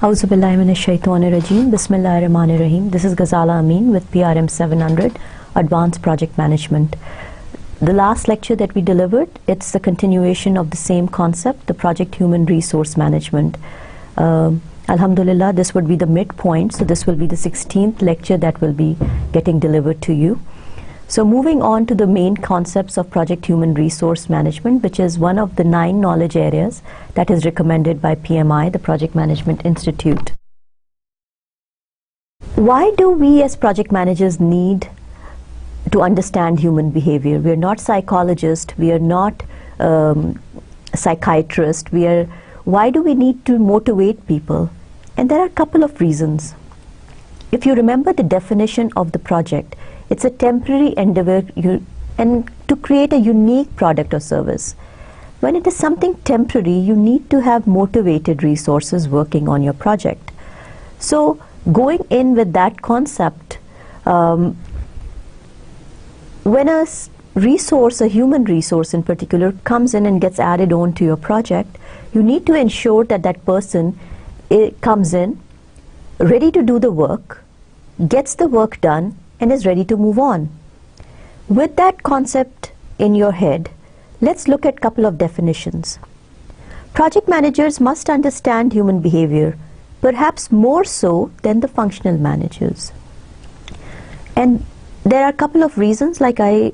Auzubillahi minash shaitanir rajeem. Bismillahir Rahmanir Rahim. This is Ghazala Amin with PRM 700 Advanced Project Management. The last lecture that we delivered, it's the continuation of the same concept, the Project Human Resource Management. Alhamdulillah, this would be the midpoint, so this will be the 16th lecture that will be getting delivered to you. So moving on to the main concepts of Project Human Resource Management, which is one of the 9 knowledge areas that is recommended by PMI, the Project Management Institute. Why do we as project managers need to understand human behavior? We are not psychologists, we are not psychiatrists, why do we need to motivate people? And there are a couple of reasons. If you remember the definition of the project, it's a temporary endeavor and to create a unique product or service. When it is something temporary, you need to have motivated resources working on your project. So going in with that concept, when a resource, a human resource in particular, comes in and gets added on to your project, you need to ensure that that person comes in ready to do the work, gets the work done, and is ready to move on. With that concept in your head, let's look at a couple of definitions. Project managers must understand human behavior, perhaps more so than the functional managers. And there are a couple of reasons, like I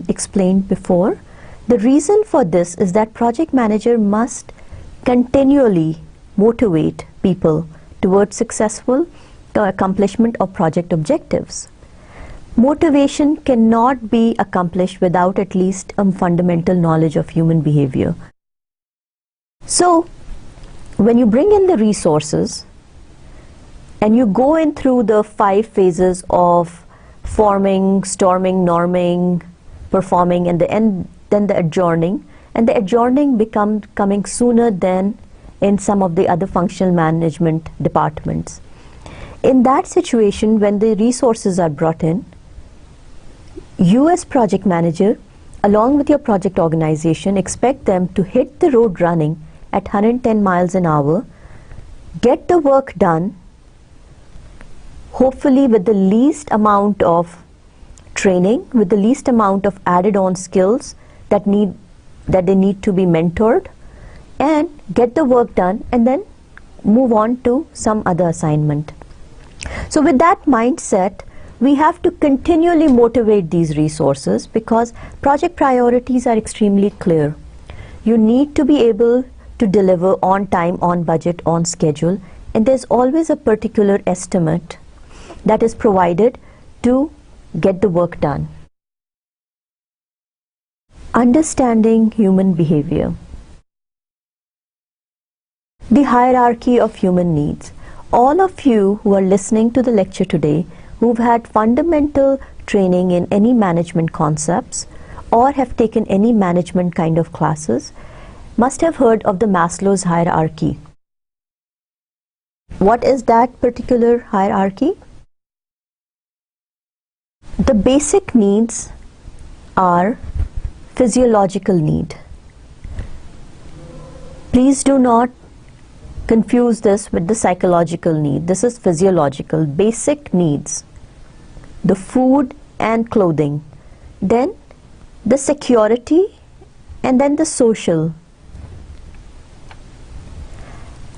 explained before. The reason for this is that project manager must continually motivate people towards successful accomplishment of project objectives. Motivation cannot be accomplished without at least a fundamental knowledge of human behavior. So, when you bring in the resources and you go in through the 5 phases of forming, storming, norming, performing, and then the adjourning, and the adjourning coming sooner than in some of the other functional management departments. In that situation, when the resources are brought in, you as project manager, along with your project organization, expect them to hit the road running at 110 miles an hour, get the work done, hopefully with the least amount of training, with the least amount of added on skills that they need to be mentored, and get the work done and then move on to some other assignment. So with that mindset, we have to continually motivate these resources because project priorities are extremely clear. You need to be able to deliver on time, on budget, on schedule, and there's always a particular estimate that is provided to get the work done. Understanding human behavior. The hierarchy of human needs. All of you who are listening to the lecture today, who've had fundamental training in any management concepts or have taken any management kind of classes, must have heard of the Maslow's hierarchy. What is that particular hierarchy? The basic needs are physiological need. Please do not confuse this with the psychological need. This is physiological, basic needs. The food and clothing, then the security, and then the social.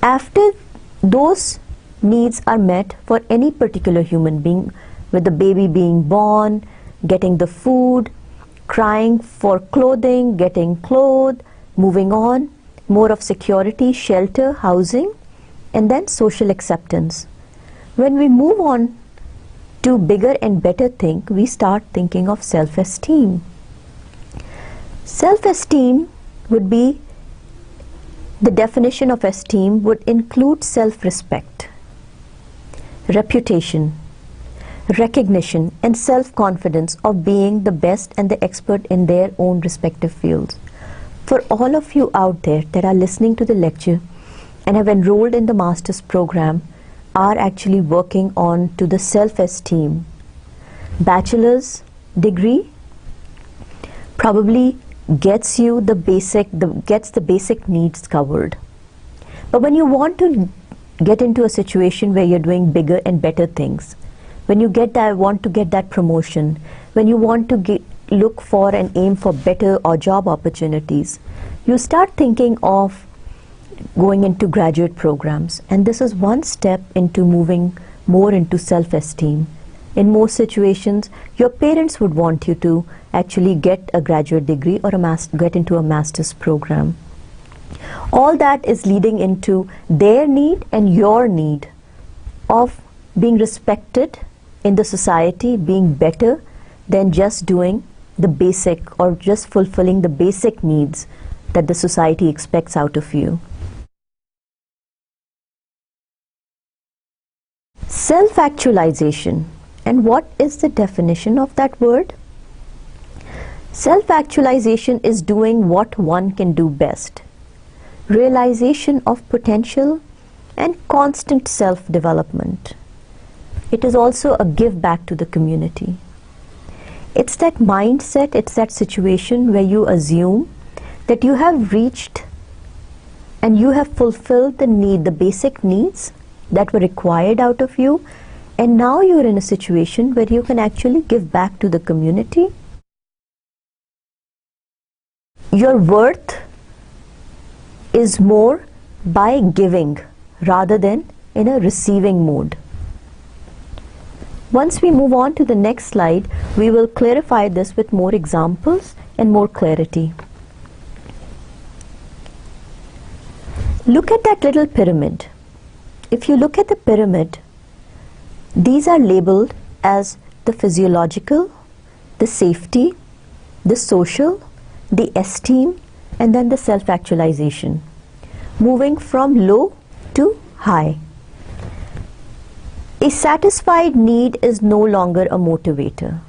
After those needs are met for any particular human being, with the baby being born, getting the food, crying for clothing, getting clothed, moving on, more of security, shelter, housing, and then social acceptance. When we move on to bigger and better thing, we start thinking of self-esteem. Self-esteem would be, the definition of esteem would include self-respect, reputation, recognition, and self-confidence of being the best and the expert in their own respective fields. For all of you out there that are listening to the lecture and have enrolled in the master's program, are actually working on to the self-esteem. Bachelor's degree probably gets the basic needs covered. But when you want to get into a situation where you're doing bigger and better things, when you want to get that promotion, when you want to look for and aim for better or job opportunities, you start thinking of going into graduate programs, and this is one step into moving more into self-esteem. In most situations, your parents would want you to actually get a graduate degree or get into a master's program. All that is leading into their need and your need of being respected in the society, being better than just doing the basic or just fulfilling the basic needs that the society expects out of you. Self-actualization. And what is the definition of that word? Self-actualization is doing what one can do best. Realization of potential and constant self-development. It is also a give back to the community. It's that mindset, it's that situation where you assume that you have reached and you have fulfilled the basic needs that were required out of you, and now you're in a situation where you can actually give back to the community. Your worth is more by giving rather than in a receiving mode. Once we move on to the next slide, we will clarify this with more examples and more clarity. Look at that little pyramid. If you look at the pyramid, these are labeled as the physiological, the safety, the social, the esteem, and then the self-actualization, moving from low to high. A satisfied need is no longer a motivator.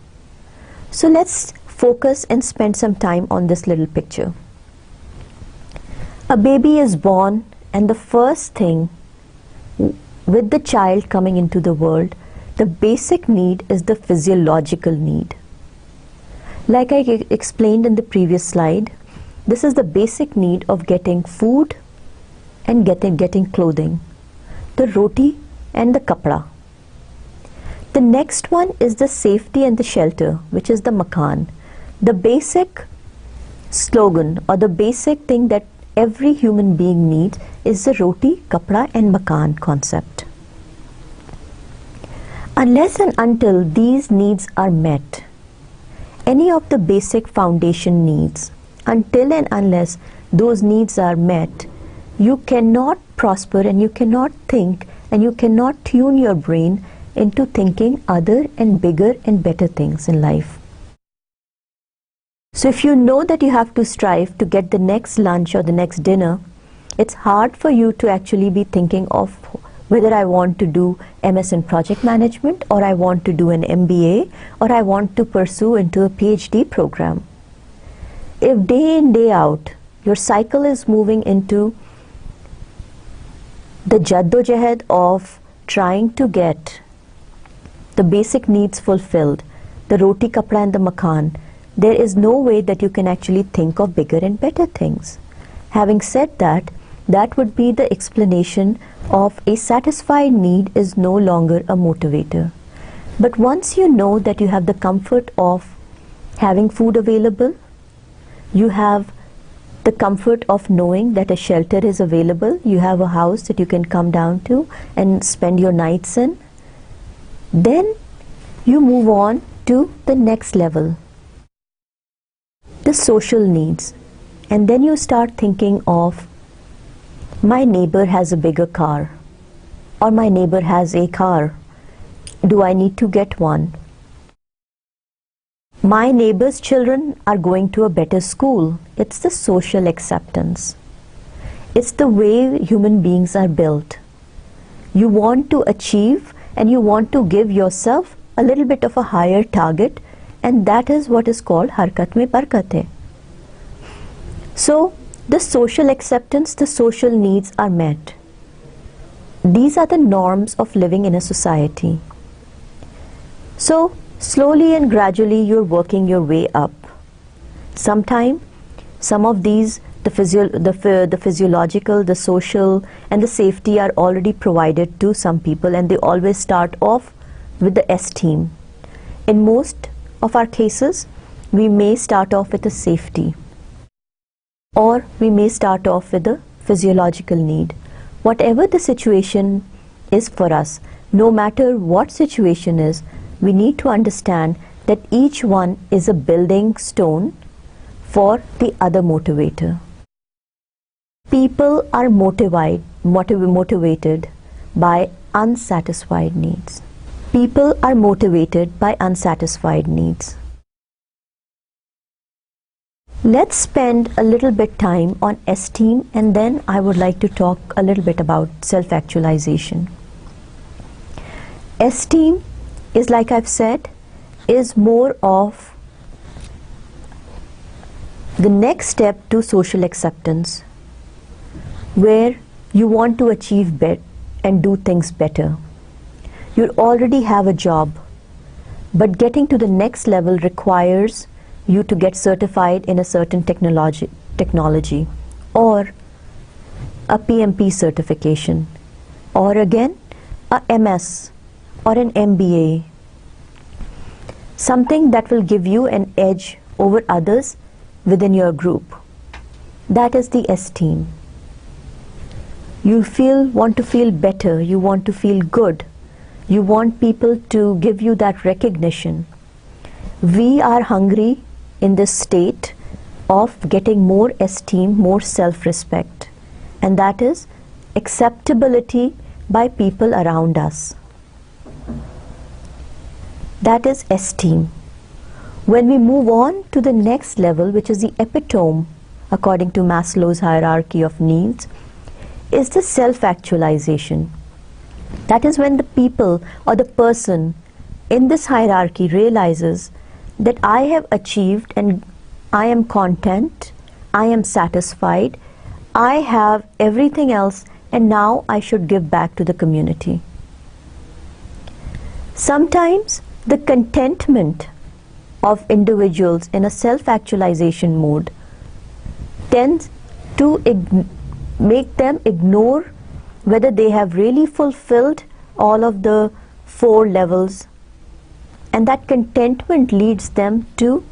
So let's focus and spend some time on this little picture. A baby is born, and the first thing with the child coming into the world, the basic need is the physiological need. Like I explained in the previous slide, this is the basic need of getting food and getting clothing, the roti and the kapda. The next one is the safety and the shelter, which is the makan. The basic slogan or the basic thing that every human being needs is the roti, kapda and makan concept. Unless and until these needs are met, any of the basic foundation needs, until and unless those needs are met, you cannot prosper and you cannot think and you cannot tune your brain into thinking other and bigger and better things in life. So if you know that you have to strive to get the next lunch or the next dinner, it's hard for you to actually be thinking of whether I want to do MS in project management, or I want to do an MBA, or I want to pursue into a PhD program. If day in, day out, your cycle is moving into the jaddo-jahad of trying to get the basic needs fulfilled, the roti, kapda and the makan, there is no way that you can actually think of bigger and better things. Having said that, that would be the explanation of a satisfied need is no longer a motivator. But once you know that you have the comfort of having food available, you have the comfort of knowing that a shelter is available, you have a house that you can come down to and spend your nights in, then you move on to the next level, the social needs. And then you start thinking of, my neighbor has a bigger car, or my neighbor has a car. Do I need to get one? My neighbor's children are going to a better school. It's the social acceptance. It's the way human beings are built. You want to achieve and you want to give yourself a little bit of a higher target, and that is what is called harkat mein barakat hai. So the social acceptance, the social needs are met. These are the norms of living in a society. So slowly and gradually you're working your way up. Sometime some of these The physiological, the social, and the safety are already provided to some people, and they always start off with the esteem. In most of our cases, we may start off with a safety, or we may start off with a physiological need. Whatever the situation is for us, no matter what situation is, we need to understand that each one is a building stone for the other motivator. People are motivated by unsatisfied needs. People are motivated by unsatisfied needs. Let's spend a little bit time on esteem, and then I would like to talk a little bit about self-actualization. Esteem is, like I've said, is more of the next step to social acceptance, where you want to achieve better and do things better. You already have a job, but getting to the next level requires you to get certified in a certain technology, or a PMP certification, or again a MS or an MBA, something that will give you an edge over others within your group. That is the esteem. You want to feel better, you want to feel good, you want people to give you that recognition. We are hungry in this state of getting more esteem, more self-respect, and that is acceptability by people around us. That is esteem. When we move on to the next level, which is the epitome, according to Maslow's hierarchy of needs, is the self-actualization. That is when the people or the person in this hierarchy realizes that I have achieved and I am content, I am satisfied, I have everything else, and now I should give back to the community. Sometimes the contentment of individuals in a self-actualization mode tends to make them ignore whether they have really fulfilled all of the 4 levels, and that contentment leads them to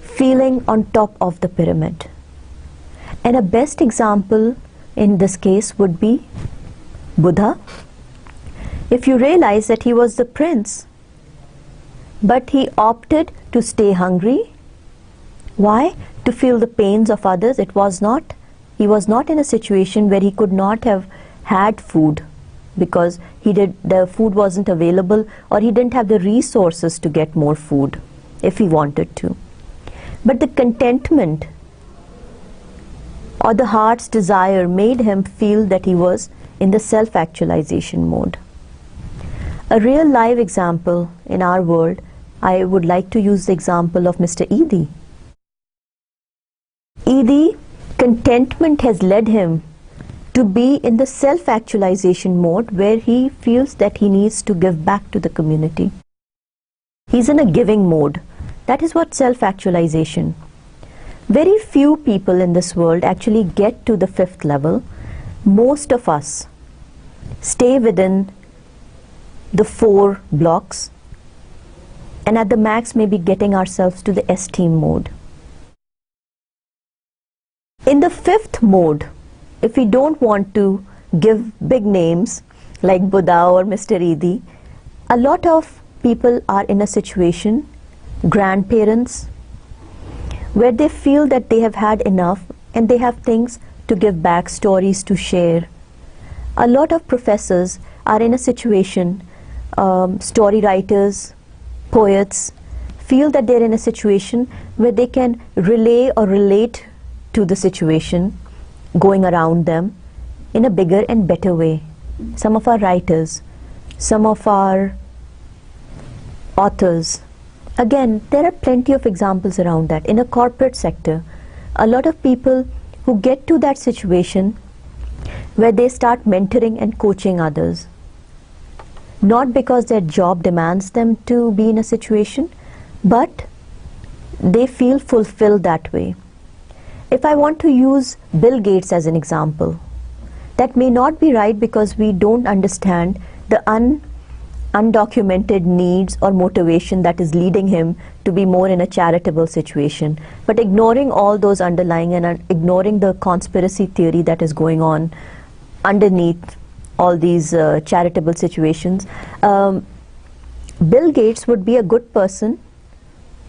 feeling on top of the pyramid. And a best example in this case would be Buddha. If you realize that he was the prince, but he opted to stay hungry. Why? To feel the pains of others. He was not in a situation where he could not have had food, because the food wasn't available, or he didn't have the resources to get more food if he wanted to. But the contentment or the heart's desire made him feel that he was in the self-actualization mode. A real live example in our world, I would like to use the example of Mr. Edhi. Edhi, contentment has led him to be in the self-actualization mode, where he feels that he needs to give back to the community. He's in a giving mode. That is what self-actualization. Very few people in this world actually get to the 5th level. Most of us stay within the 4 blocks, and at the max maybe getting ourselves to the esteem mode. In the 5th mode, if we don't want to give big names like Buddha or Mr. Edhi, a lot of people are in a situation, grandparents, where they feel that they have had enough and they have things to give back, stories to share. A lot of professors are in a situation, story writers, poets, feel that they're in a situation where they can relay or relate to the situation going around them in a bigger and better way. Some of our writers, some of our authors, again, there are plenty of examples around that. In a corporate sector, a lot of people who get to that situation where they start mentoring and coaching others, not because their job demands them to be in a situation, but they feel fulfilled that way. If I want to use Bill Gates as an example, that may not be right because we don't understand the undocumented needs or motivation that is leading him to be more in a charitable situation. But ignoring all those underlying and ignoring the conspiracy theory that is going on underneath all these charitable situations, Bill Gates would be a good person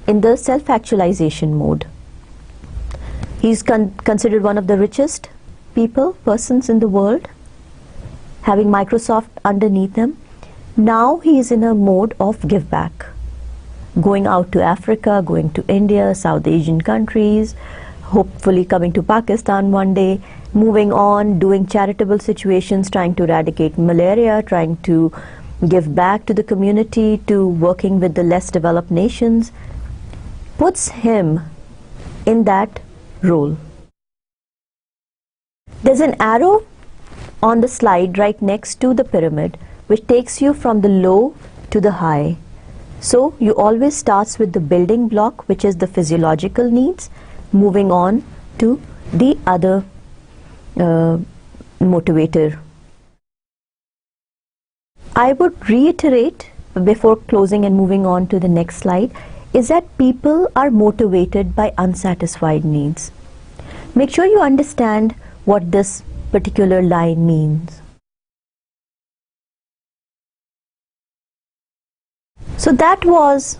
in the self-actualization mode. He's considered one of the richest persons in the world, having Microsoft underneath him. Now he is in a mode of give back, going out to Africa, going to India, South Asian countries, hopefully coming to Pakistan one day, moving on, doing charitable situations, trying to eradicate malaria, trying to give back to the community, to working with the less developed nations, puts him in that role. There's an arrow on the slide right next to the pyramid which takes you from the low to the high. So you always starts with the building block, which is the physiological needs, moving on to the other motivator. I would reiterate before closing and moving on to the next slide is that people are motivated by unsatisfied needs. Make sure you understand what this particular line means. So that was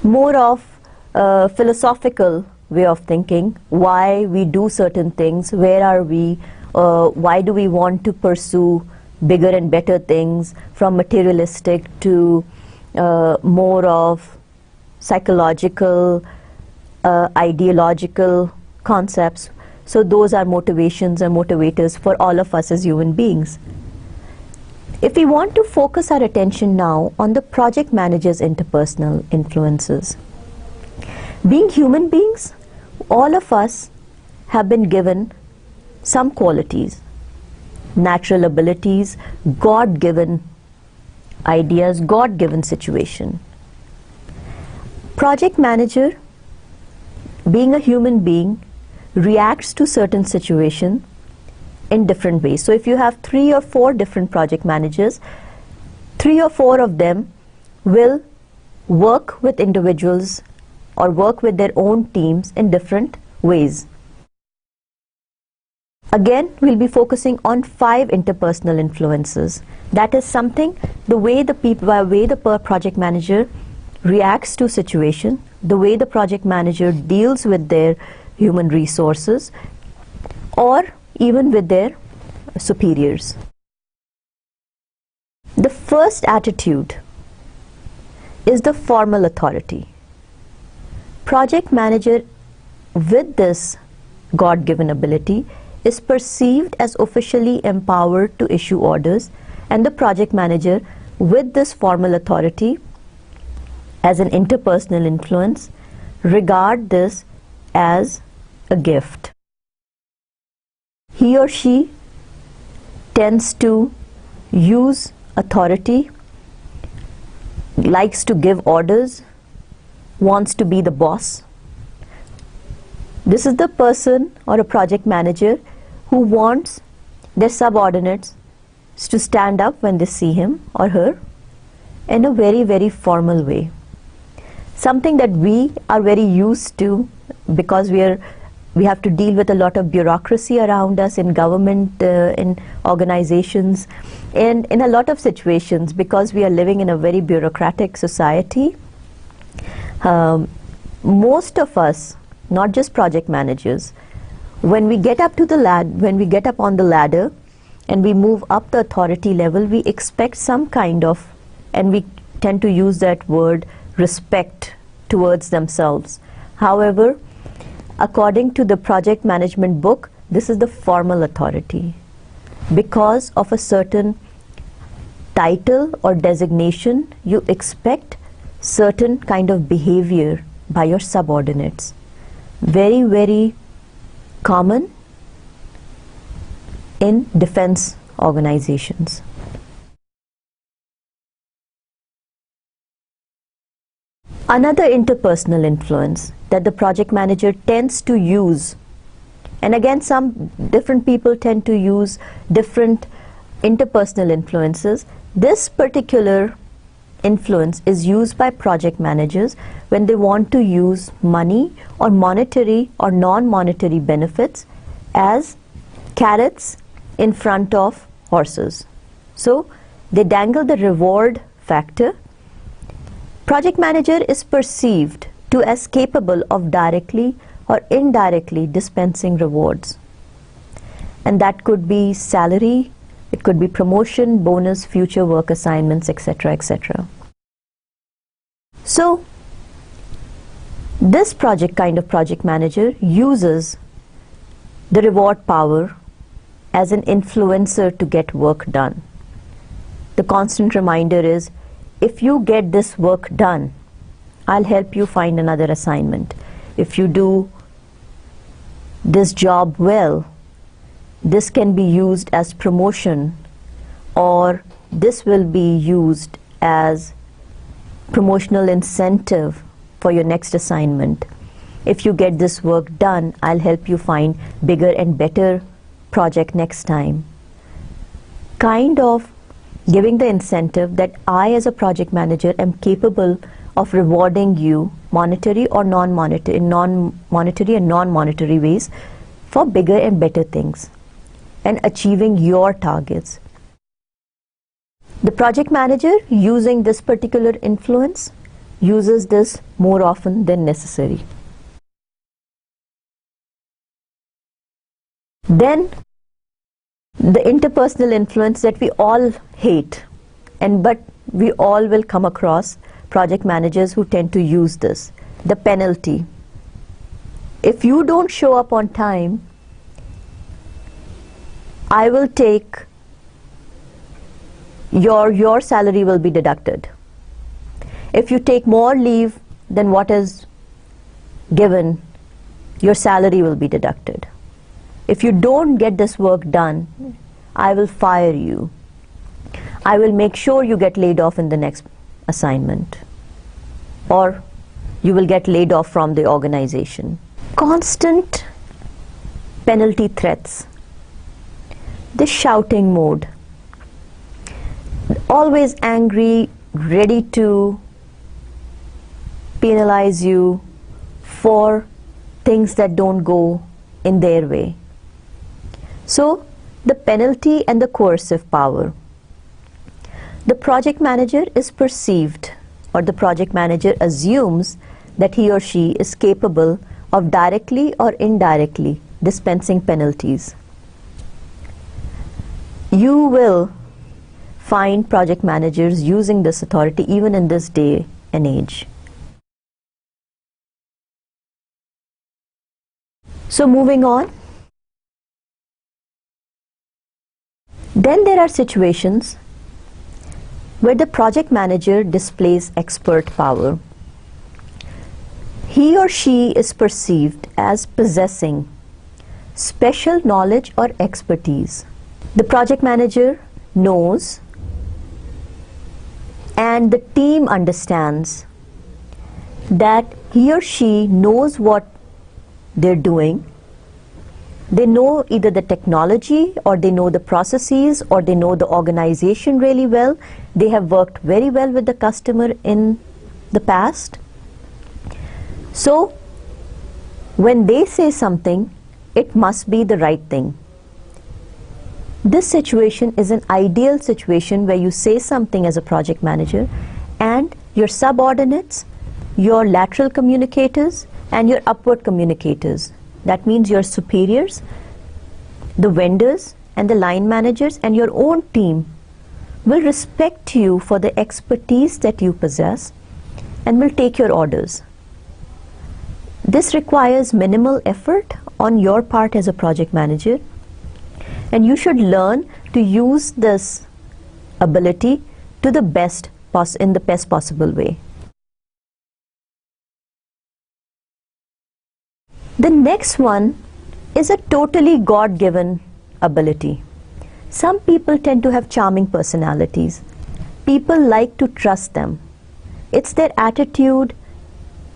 more of a philosophical way of thinking, why we do certain things, where are we, why do we want to pursue bigger and better things, from materialistic to more of psychological, ideological concepts. So those are motivations and motivators for all of us as human beings. If we want to focus our attention now on the project manager's interpersonal influences. Being human beings, all of us have been given some qualities, natural abilities, God-given ideas, God-given situation. Project manager, being a human being, reacts to certain situations in different ways. So if you have 3 or 4 different project managers, 3 or 4 of them will work with individuals or work with their own teams in different ways. Again, we'll be focusing on 5 interpersonal influences. That is something, the way the project manager reacts to situation, the way the project manager deals with their human resources, or even with their superiors. The first attitude is the formal authority. Project manager with this God-given ability is perceived as officially empowered to issue orders, and the project manager with this formal authority as an interpersonal influence regard this as a gift. He or she tends to use authority, likes to give orders, wants to be the boss. This is the person or a project manager who wants their subordinates to stand up when they see him or her in a very, very formal way. Something that we are very used to because we have to deal with a lot of bureaucracy around us in government, in organizations, and in a lot of situations because we are living in a very bureaucratic society. Most of us, not just project managers, when we get up on the ladder and we move up the authority level, we expect some kind of, and we tend to use that word, respect towards themselves. However, according to the project management book, this is the formal authority. Because of a certain title or designation, you expect certain kind of behavior by your subordinates. Very, very common in defense organizations. Another interpersonal influence that the project manager tends to use, and again some different people tend to use different interpersonal influences. This particular influence is used by project managers when they want to use money or monetary or non-monetary benefits as carrots in front of horses. So they dangle the reward factor. Project manager is perceived to as capable of directly or indirectly dispensing rewards. And that could be salary, it could be promotion, bonus, future work assignments, etc., etc. So this kind of project manager uses the reward power as an influencer to get work done. The constant reminder is, if you get this work done, I'll help you find another assignment. If you do this job well, this can be used as promotion, or this will be used as promotional incentive for your next assignment. If you get this work done, I'll help you find bigger and better project next time. Kind of giving the incentive that I as a project manager am capable of rewarding you monetary or non-monetary, in non-monetary and non-monetary ways for bigger and better things and achieving your targets. The project manager, using this particular influence, uses this more often than necessary. Then the interpersonal influence that we all hate, but we all will come across project managers who tend to use this, the penalty. If you don't show up on time, I will take your salary will be deducted. If you take more leave than what is given, your salary will be deducted. If you don't get this work done, I will fire you. I will make sure you get laid off in the next assignment, or you will get laid off from the organization. Constant penalty threats, the shouting mode, always angry, ready to penalize you for things that don't go in their way. So the penalty and the coercive power. The project manager is perceived, or the project manager assumes that he or she is capable of directly or indirectly dispensing penalties. You will find project managers using this authority even in this day and age. So moving on. Then there are situations where the project manager displays expert power. He or she is perceived as possessing special knowledge or expertise. The project manager knows, and the team understands, that he or she knows what they're doing. They know either the technology, or they know the processes, or they know the organization really well. They have worked very well with the customer in the past. So when they say something, it must be the right thing. This situation is an ideal situation where you say something as a project manager, and your subordinates, your lateral communicators, and your upward communicators, that means your superiors, the vendors, and the line managers, and your own team, will respect you for the expertise that you possess and will take your orders. This requires minimal effort on your part as a project manager, and you should learn to use this ability to the best in the best possible way. The next one is a totally God-given ability. Some people tend to have charming personalities. People like to trust them. It's their attitude,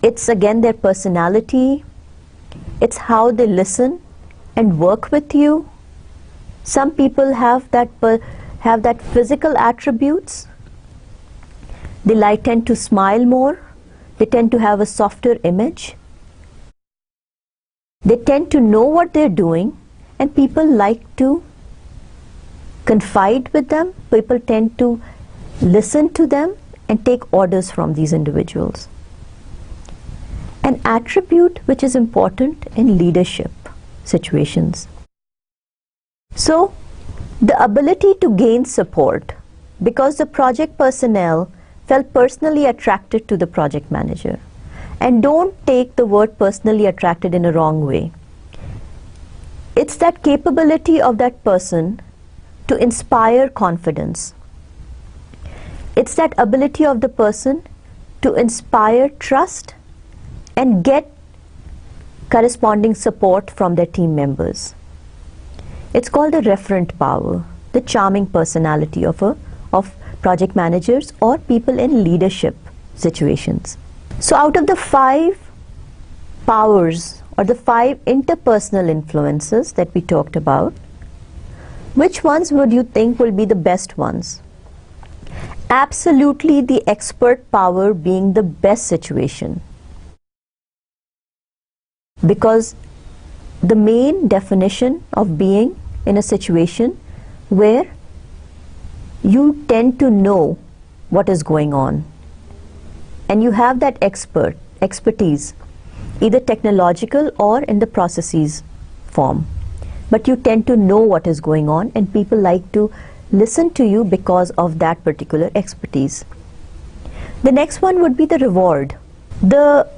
It's again their personality, it's how they listen and work with you. Some people have that physical attributes. They tend to smile more, they tend to have a softer image. They tend to know what they're doing, and people like to confide with them. People tend to listen to them and take orders from these individuals. An attribute which is important in leadership situations. So, the ability to gain support because the project personnel felt personally attracted to the project manager. And don't take the word personally attracted in a wrong way. It's that capability of that person to inspire confidence. It's that ability of the person to inspire trust and get corresponding support from their team members. It's called the referent power, the charming personality of project managers or people in leadership situations. So out of the 5 powers or the 5 interpersonal influences that we talked about, which ones would you think will be the best ones? Absolutely the expert power being the best situation. Because the main definition of being in a situation where you tend to know what is going on and you have that expertise, either technological or in the processes form, but you tend to know what is going on and people like to listen to you because of that particular expertise. The next one would be the reward. The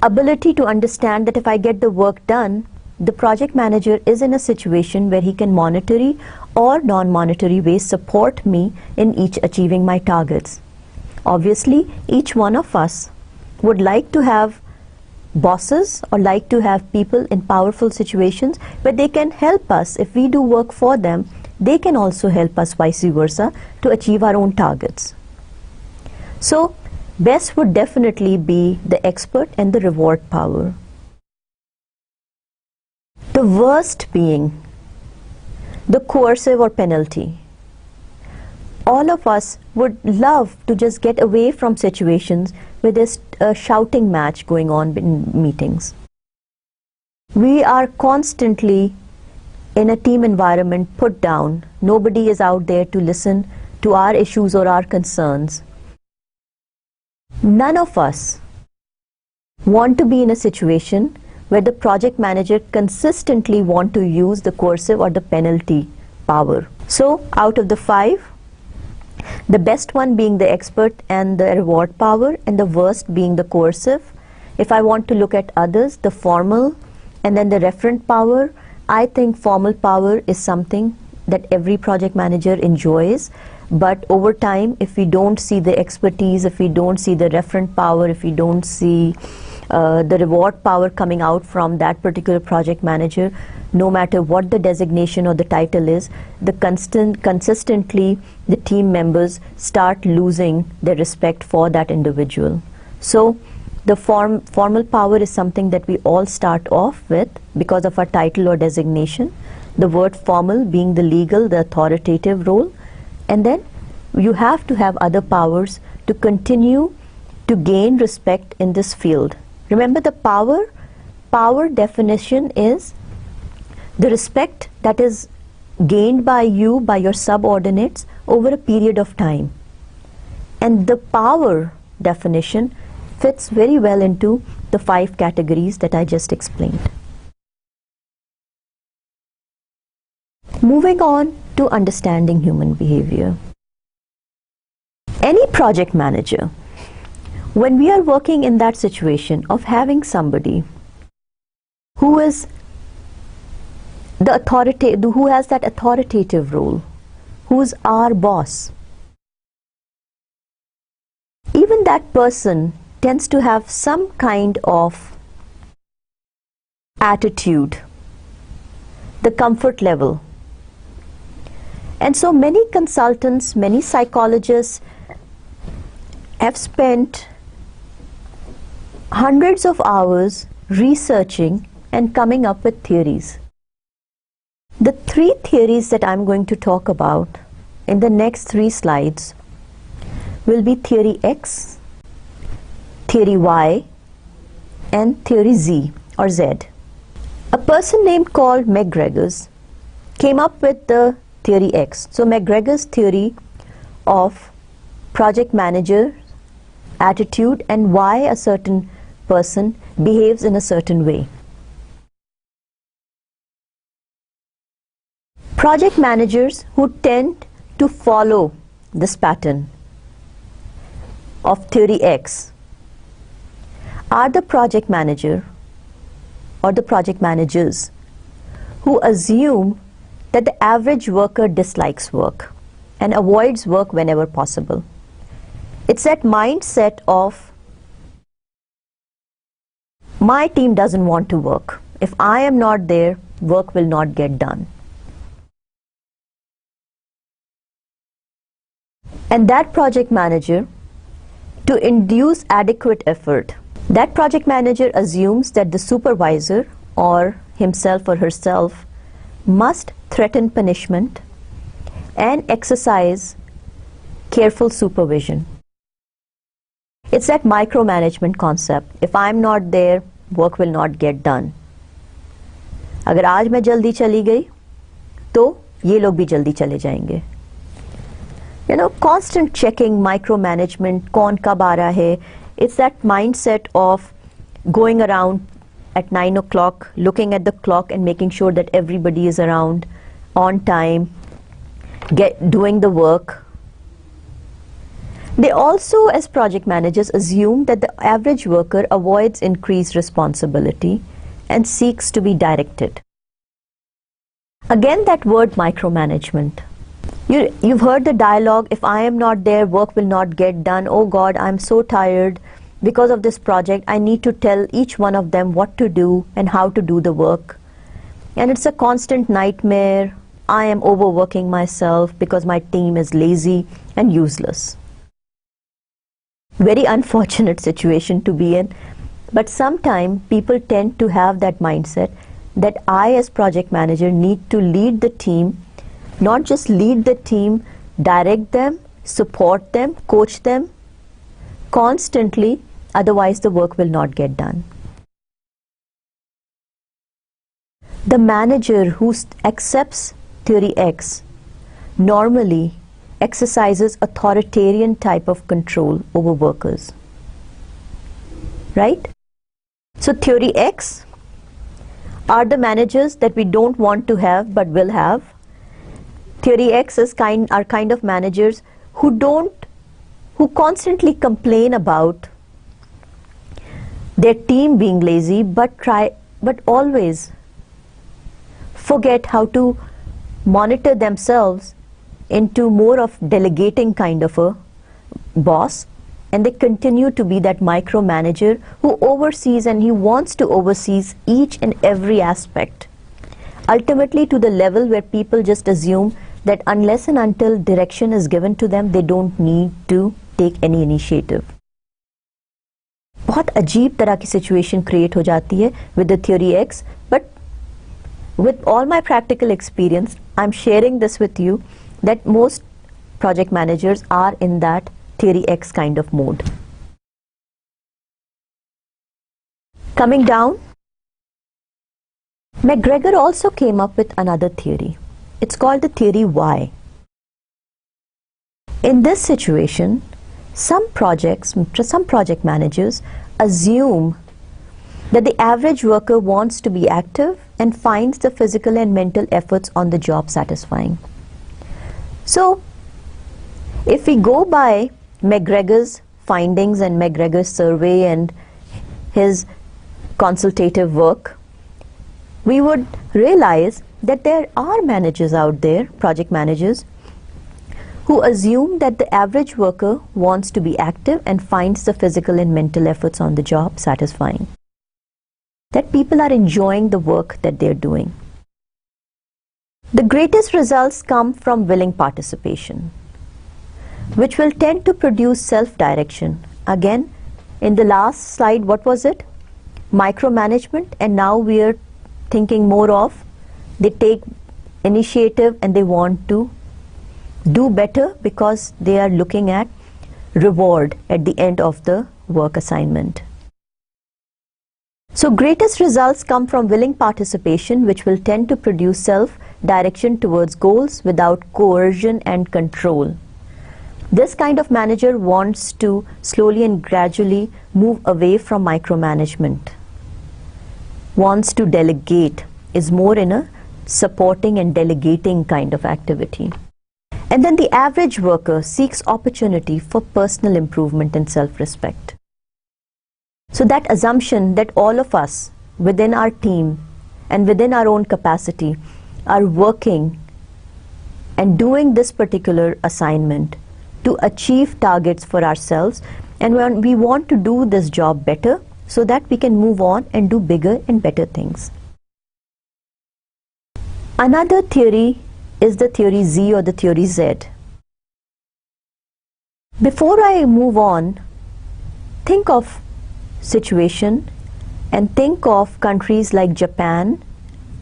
ability to understand that if I get the work done, the project manager is in a situation where he can monetary or non-monetary ways support me in each achieving my targets. Obviously, each one of us would like to have bosses or like to have people in powerful situations where they can help us. If we do work for them, they can also help us vice versa to achieve our own targets. So, best would definitely be the expert and the reward power. The worst being the coercive or penalty. All of us would love to just get away from situations where there's a shouting match going on in meetings. We are constantly in a team environment put down. Nobody is out there to listen to our issues or our concerns. None of us want to be in a situation where the project manager consistently want to use the coercive or the penalty power. So out of the 5, the best one being the expert and the reward power, and the worst being the coercive. If I want to look at others, the formal and then the referent power, I think formal power is something that every project manager enjoys, but over time, if we don't see the expertise, if we don't see the referent power, if we don't see the reward power coming out from that particular project manager, no matter what the designation or the title is, consistently the team members start losing their respect for that individual. So the formal power is something that we all start off with because of our title or designation. The word formal being the legal, the authoritative role, and then you have to have other powers to continue to gain respect in this field. Remember, the power definition is the respect that is gained by you, by your subordinates over a period of time. And the power definition fits very well into the 5 categories that I just explained. Moving on to understanding human behavior. Any project manager, when we are working in that situation of having somebody who is who has that authoritative role, who's our boss, even that person tends to have some kind of attitude, the comfort level. And so many consultants, many psychologists have spent hundreds of hours researching and coming up with theories. The three theories that I'm going to talk about in the next 3 slides will be theory X, theory Y, and theory Z or Z. A person named called McGregor's came up with the theory X. So McGregor's theory of project manager attitude and why a certain person behaves in a certain way. Project managers who tend to follow this pattern of theory X are the project manager or the project managers who assume that the average worker dislikes work and avoids work whenever possible. It's that mindset of my team doesn't want to work. If I am not there, work will not get done. And that project manager, to induce adequate effort, that project manager assumes that the supervisor or himself or herself must threaten punishment and exercise careful supervision. It's that micromanagement concept. If I'm not there, work will not get done. अगर आज मैं जल्दी चली गई तो ये लोग भी जल्दी चले जाएंगे. You know, constant checking, micromanagement, कौन कब आ रहा है. It's that mindset of going around at 9 o'clock, looking at the clock and making sure that everybody is around on time, doing the work. They also, as project managers, assume that the average worker avoids increased responsibility and seeks to be directed. Again, that word micromanagement. You've heard the dialogue, if I am not there, work will not get done. Oh God, I'm so tired. Because of this project, I need to tell each one of them what to do and how to do the work. And it's a constant nightmare. I am overworking myself because my team is lazy and useless. Very unfortunate situation to be in. But sometimes people tend to have that mindset that I as project manager need to lead the team, not just lead the team, direct them, support them, coach them constantly, otherwise the work will not get done. The manager who accepts theory X normally exercises authoritarian type of control over workers. Right? So theory X are the managers that we don't want to have but will have. Theory X are kind of managers who constantly complain about their team being lazy but always forget how to monitor themselves into more of delegating kind of a boss, and they continue to be that micromanager who oversees, and he wants to oversee each and every aspect, ultimately to the level where people just assume that unless and until direction is given to them, they don't need to take any initiative. बहुत अजीब तरह की situation create हो जाती है with the theory X, but with all my practical experience, I'm sharing this with you that most project managers are in that theory X kind of mode. Coming down, McGregor also came up with another theory. It's called the theory Y. In this situation, some project managers assume that the average worker wants to be active and finds the physical and mental efforts on the job satisfying. So, if we go by McGregor's findings and McGregor's survey and his consultative work, we would realize that there are managers out there, project managers, who assume that the average worker wants to be active and finds the physical and mental efforts on the job satisfying. That people are enjoying the work that they're doing. The greatest results come from willing participation, which will tend to produce self-direction. Again, In the last slide, what was it? Micromanagement, and now we are thinking more of they take initiative and they want to do better because they are looking at reward at the end of the work assignment. So greatest results come from willing participation, which will tend to produce self-direction towards goals without coercion and control. This kind of manager wants to slowly and gradually move away from micromanagement, wants to delegate, is more in a supporting and delegating kind of activity. And then the average worker seeks opportunity for personal improvement and self-respect. So that assumption that all of us within our team and within our own capacity are working and doing this particular assignment to achieve targets for ourselves, and when we want to do this job better so that we can move on and do bigger and better things. Another theory is the theory Z or the theory Z. Before I move on, think of situation and think of countries like Japan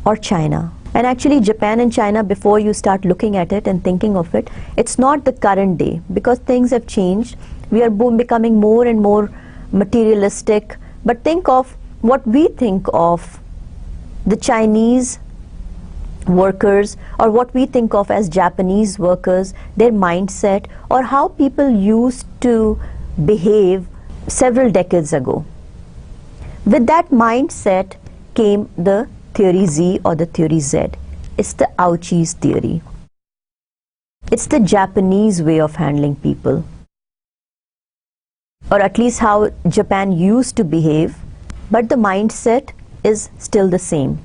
or China. And actually Japan and China, before you start looking at it and thinking of it, it's not the current day because things have changed. We are becoming more and more materialistic. But think of what we think of the Chinese workers or what we think of as Japanese workers, their mindset, or how people used to behave several decades ago. With that mindset came the theory Z or the theory Z. It's the Ouchies theory. It's the Japanese way of handling people, or at least how Japan used to behave, but the mindset is still the same.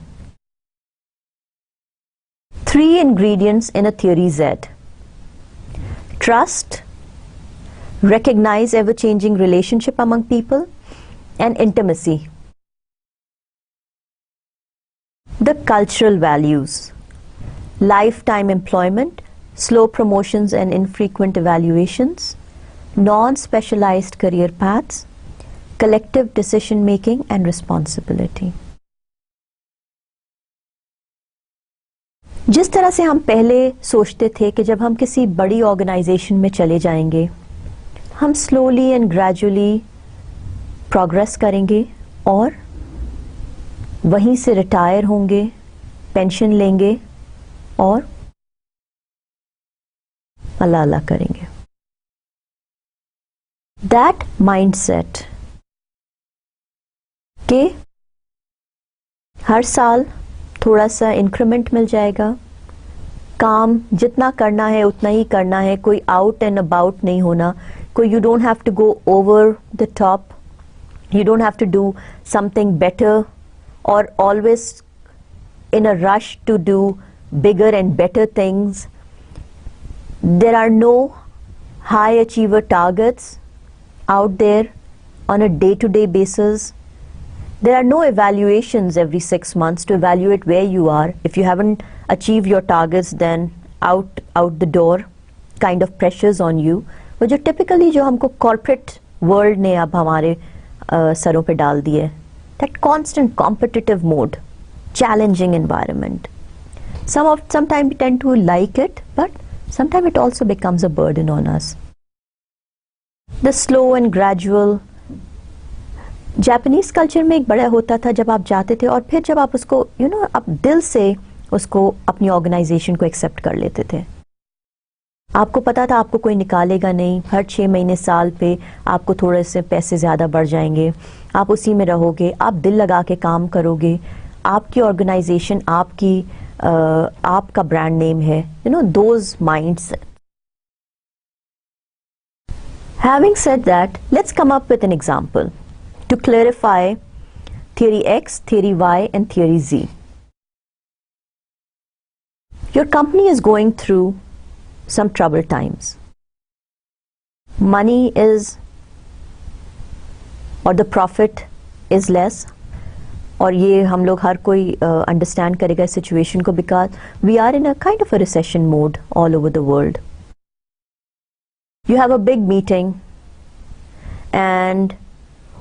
3 ingredients in a theory Z: trust, recognize ever-changing relationship among people, and intimacy. The cultural values: lifetime employment, slow promotions and infrequent evaluations, non-specialized career paths, collective decision making and responsibility. जिस तरह से हम पहले सोचते थे कि जब हम किसी बड़ी ऑर्गेनाइजेशन में चले जाएंगे, हम स्लोली एंड ग्रेजुअली प्रोग्रेस करेंगे और वहीं से रिटायर होंगे, पेंशन लेंगे और अल्लाह अल्लाह करेंगे. दैट माइंडसेट के हर साल थोड़ा सा इंक्रीमेंट मिल जाएगा, काम जितना करना है उतना ही करना है, कोई आउट एंड अबाउट नहीं होना, कोई you don't have to go over the top, you don't have to do something better or always in a rush to do bigger and better things. There are no high achiever targets out there on a day-to-day basis. There are no evaluations every 6 months to evaluate where you are. If you haven't achieved your targets, then out the door kind of pressures on you. वो जो typically जो हमको corporate world ने अब हमारे सरों पे डाल दिए, that constant competitive mode, challenging environment. Sometimes we tend to like it, but sometimes it also becomes a burden on us. The slow and gradual. Japanese culture में एक बड़ा होता था जब आप जाते थे और फिर जब आप उसको आप दिल से उसको अपनी ऑर्गेनाइजेशन को एक्सेप्ट कर लेते थे. आपको पता था आपको कोई निकालेगा नहीं, हर 6 महीने साल पे आपको थोड़े से पैसे ज़्यादा बढ़ जाएंगे, आप उसी में रहोगे, आप दिल लगा के काम करोगे, आपकी ऑर्गेनाइजेशन आपका ब्रांड नेम है, those minds. Having said that, let's come up with an example to clarify theory X, theory Y and theory Z. Your company is going through some troubled times. Money is, or the profit is less, और ये हम लोग हर कोई understand करेगा situation को, because we are in a kind of a recession mode all over the world. You have a big meeting and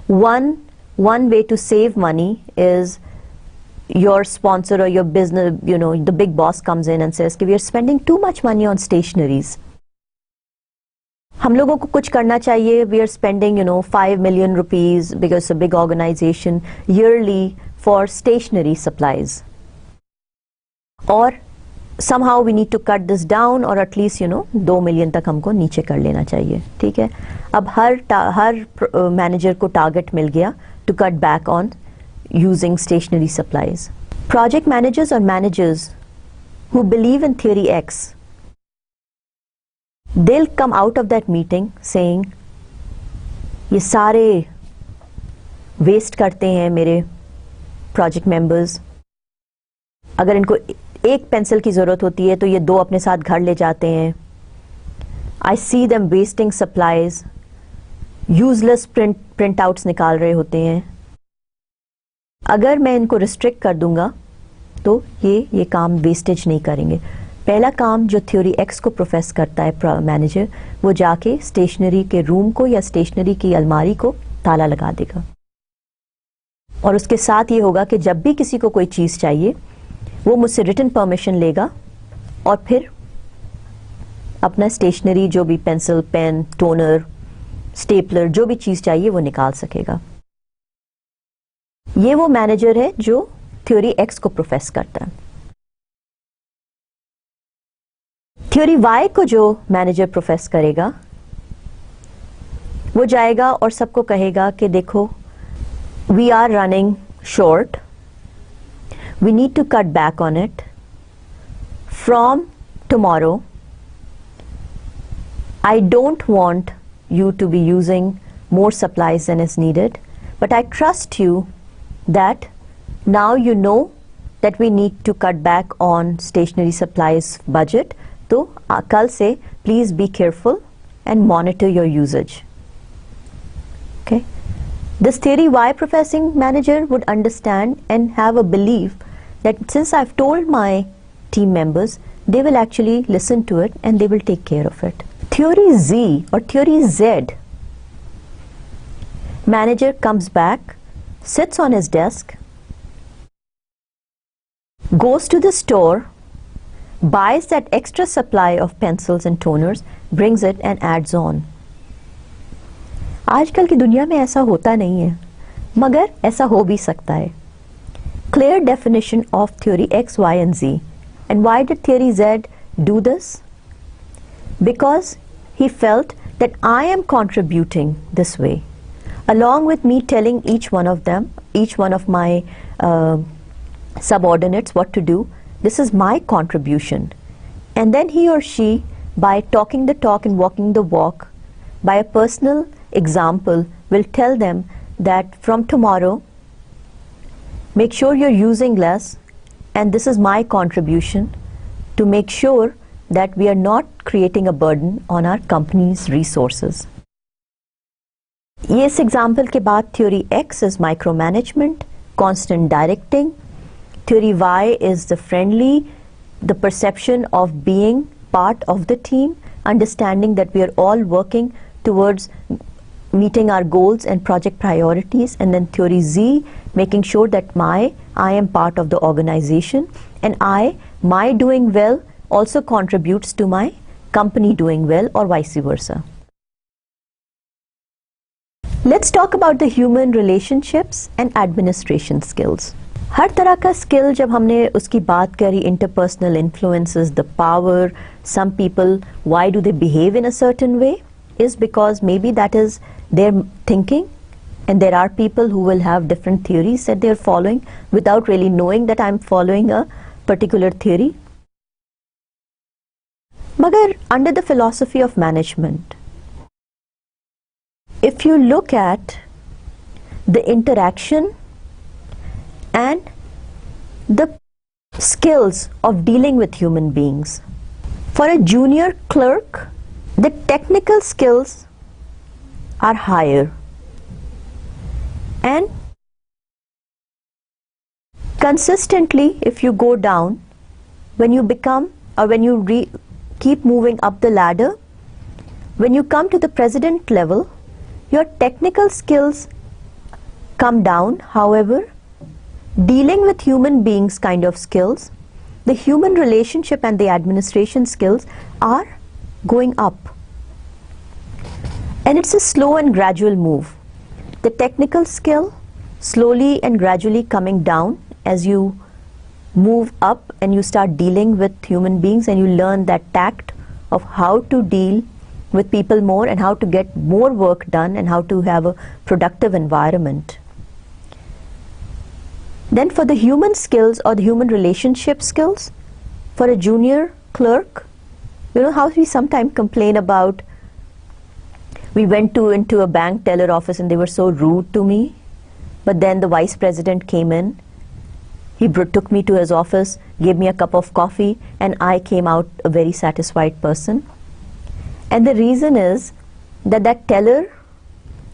One way to save money is your sponsor or your business, the big boss comes in and says कि we are spending too much money on stationaries. हम लोगों को कुछ करना चाहिए. We are spending 5 million rupees because it's a big organization yearly for stationery supplies. Or somehow we need to cut this down, or at least 2 million तक हमको नीचे कर लेना चाहिए. ठीक है. अब हर मैनेजर को टारगेट मिल गया to cut back on using stationery supplies. Project managers or managers who believe in theory X, they'll come out of that meeting saying ये सारे वेस्ट करते हैं मेरे प्रोजेक्ट मेंबर्स. अगर इनको एक पेंसिल की ज़रूरत होती है तो ये 2 अपने साथ घर ले जाते हैं. I see them wasting supplies, useless printouts निकाल रहे होते हैं. अगर मैं इनको रिस्ट्रिक्ट कर दूंगा तो ये काम वेस्टेज नहीं करेंगे. पहला काम जो थ्योरी एक्स को प्रोफेस करता है मैनेजर, वो जाके स्टेशनरी के रूम को या स्टेशनरी की अलमारी को ताला लगा देगा. और उसके साथ ये होगा कि जब भी किसी को कोई चीज़ चाहिए वो मुझसे रिटन परमिशन लेगा और फिर अपना स्टेशनरी जो भी पेंसिल, पेन, टोनर, स्टेपलर, जो भी चीज़ चाहिए वो निकाल सकेगा. ये वो मैनेजर है जो थ्योरी एक्स को प्रोफेस करता है. थ्योरी वाई को जो मैनेजर प्रोफेस करेगा वो जाएगा और सबको कहेगा कि देखो, we are running short, we need to cut back on it. From tomorrow, I don't want you to be using more supplies than is needed, but I trust you that now you know that we need to cut back on stationery supplies budget. So kal se please be careful and monitor your usage. Okay. This theory Y professing manager would understand and have a belief that since I've told my team members, they will actually listen to it and they will take care of it. Theory Z or theory Z, manager comes back, sits on his desk, goes to the store, buys that extra supply of pencils and toners, brings it and adds on. आजकल की दुनिया में ऐसा होता नहीं है, मगर ऐसा हो भी सकता है. Clear definition of theory X, Y and Z. And why did theory Z do this? Because he felt that I am contributing this way. Along with me telling each one of them, each one of my subordinates what to do, this is my contribution. And then he or she, by talking the talk and walking the walk, by a personal example, will tell them that from tomorrow, make sure you're using less, and this is my contribution to make sure that we are not creating a burden on our company's resources. Yes, example के बाद theory X is micromanagement, constant directing. Theory Y is the friendly, the perception of being part of the team, understanding that we are all working towards meeting our goals and project priorities. And then theory Z, making sure that I am part of the organization, and my doing well also contributes to my company doing well, or vice versa. Let's talk about the human relationships and administration skills. हर तरह का skill जब हमने उसकी बात करी, interpersonal influences, the power, some people, why do they behave in a certain way, is because maybe that is their thinking, and there are people who will have different theories that they are following without really knowing that I'm following a particular theory. Magar under the philosophy of management, if you look at the interaction and the skills of dealing with human beings, for a junior clerk, the technical skills are higher, and consistently if you go down, when you become, or when you keep moving up the ladder, when you come to the president level, your technical skills come down. However, dealing with human beings kind of skills, the human relationship and the administration skills are going up. And it's a slow and gradual move. The technical skill slowly and gradually coming down as you move up and you start dealing with human beings, and you learn that tact of how to deal with people more and how to get more work done and how to have a productive environment. Then for the human skills or the human relationship skills, for a junior clerk, you know how we sometimes complain about, we went into a bank teller office and they were so rude to me, but then the vice president came in, he took me to his office, gave me a cup of coffee, and I came out a very satisfied person. And the reason is that that teller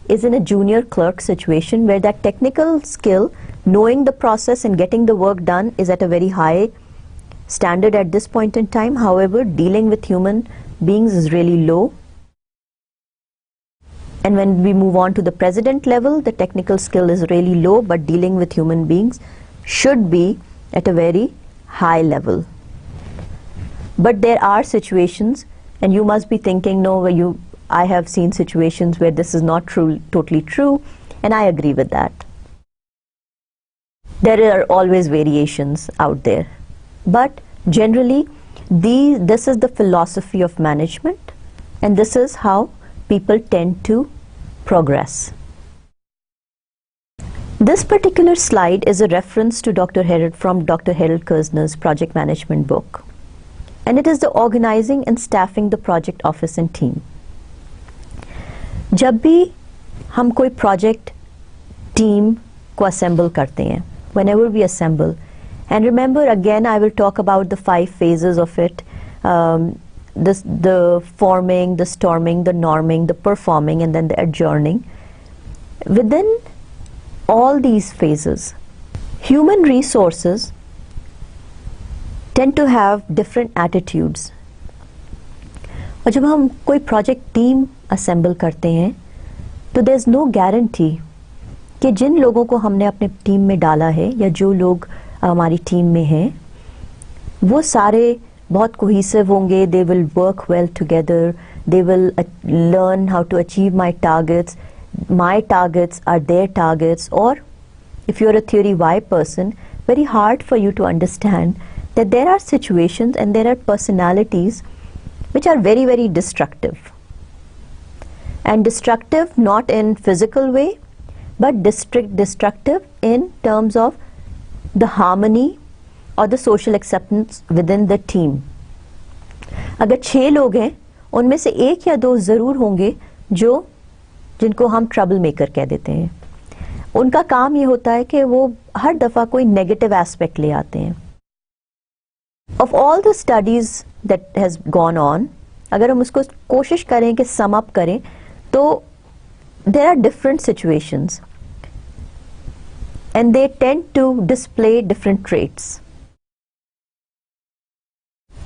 is in a junior clerk situation where that technical skill, knowing the process and getting the work done, is at a very high standard at this point in time. However, dealing with human beings is really low. And when we move on to the president level, the technical skill is really low, but dealing with human beings should be at a very high level. But there are situations, and you must be thinking, no, I have seen situations where this is not totally true, and I agree with that. There are always variations out there, but generally this is the philosophy of management, and this is how people tend to progress. This particular slide is a reference to Dr. Harold Kerzner's project management book, and it is the organizing and staffing the project office and team. जब भी हम कोई project team को assemble करते हैं, whenever we assemble, and remember again I will talk about the 5 phases of it, the forming, the storming, the norming, the performing, and then the adjourning. Within all these phases, human resources tend to have different attitudes. और जब हम कोई project team assemble करते हैं, तो there's no guarantee कि जिन लोगों को हमने अपने टीम में डाला है या जो लोग हमारी टीम में हैं, वो सारे बहुत cohesive होंगे, they will work well together, they will learn how to achieve my targets are their targets. Or if you're a theory Y person, very hard for you to understand that there are situations and there are personalities which are very, very destructive. And destructive not in physical way, but destructive in terms of the harmony or the social acceptance within the team. अगर 6 लोग हैं, उनमें से 1 या 2 ज़रूर होंगे जिनको हम ट्रबल मेकर कह देते हैं. उनका काम ये होता है कि वो हर दफ़ा कोई नेगेटिव एस्पेक्ट ले आते हैं. Of all the studies that has gone on, अगर हम उसको कोशिश करें कि sum up करें, तो there are different situations and they tend to display different traits.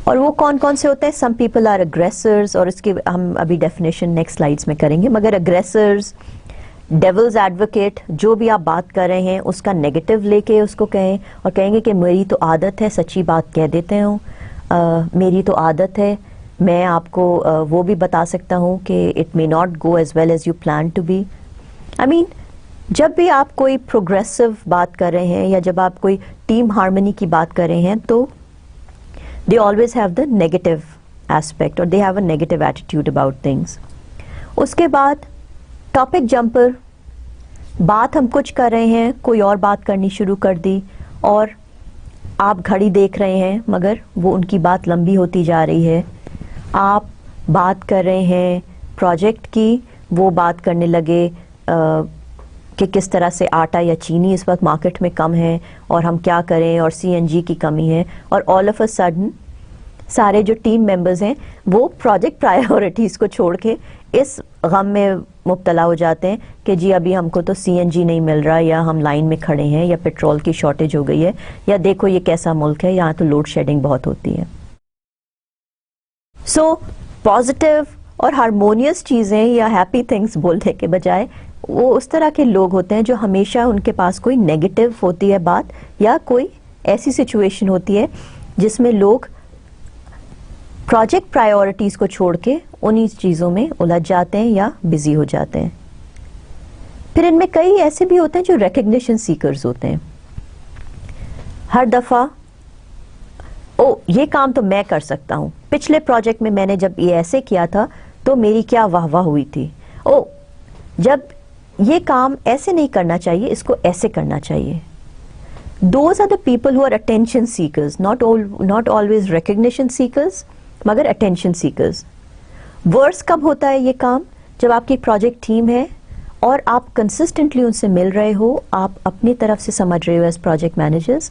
और वो कौन कौन से होते हैं? Some people are aggressors, और इसकी हम अभी definition next slides में करेंगे. मगर aggressors, devil's advocate, जो भी आप बात कर रहे हैं उसका negative लेके उसको कहें और कहेंगे कि मेरी तो आदत है सच्ची बात कह देते हूँ, मेरी तो आदत है, मैं आपको वो भी बता सकता हूँ कि it may not go as well as you plan to be. I mean, जब भी आप कोई progressive बात कर रहे हैं या जब आप कोई team harmony की बात कर रहे हैं, तो they always have the negative aspect or they have a negative attitude about things. उसके बाद टॉपिक जंपर, बात हम कुछ कर रहे हैं, कोई और बात करनी शुरू कर दी और आप घड़ी देख रहे हैं मगर वो उनकी बात लंबी होती जा रही है. आप बात कर रहे हैं प्रोजेक्ट की, वो बात करने लगे कि किस तरह से आटा या चीनी इस वक्त मार्केट में कम है और हम क्या करें और सीएनजी की कमी है, और ऑल ऑफ अ सडन सारे जो टीम मेंबर्स हैं वो प्रोजेक्ट प्रायोरिटीज़ को छोड़ के इस गम में मुब्तला हो जाते हैं कि जी अभी हमको तो सीएनजी नहीं मिल रहा, या हम लाइन में खड़े हैं, या पेट्रोल की शॉर्टेज हो गई है, या देखो ये कैसा मुल्क है, यहाँ तो लोड शेडिंग बहुत होती है. सो पॉजिटिव और हारमोनियस चीज़ें या हैप्पी थिंग्स बोलने के बजाय वो उस तरह के लोग होते हैं जो हमेशा उनके पास कोई नेगेटिव होती है बात, या कोई ऐसी सिचुएशन होती है जिसमें लोग प्रोजेक्ट प्रायोरिटीज को छोड़ के उन्हीं चीज़ों में उलझ जाते हैं या बिजी हो जाते हैं। फिर इनमें कई ऐसे भी होते हैं जो रिकग्निशन सीकर्स होते हैं। हर दफ़ा ओ ये काम तो मैं कर सकता हूँ, पिछले प्रोजेक्ट में मैंने जब ये ऐसे किया था तो मेरी क्या वाह वाह हुई थी, ओ जब ये काम ऐसे नहीं करना चाहिए, इसको ऐसे करना चाहिए। Those are the people who are attention seekers, not always recognition seekers, मगर attention seekers. वर्स कब होता है ये काम? जब आपकी प्रोजेक्ट टीम है और आप कंसिस्टेंटली उनसे मिल रहे हो, आप अपनी तरफ से समझ रहे हो एज प्रोजेक्ट मैनेजर्स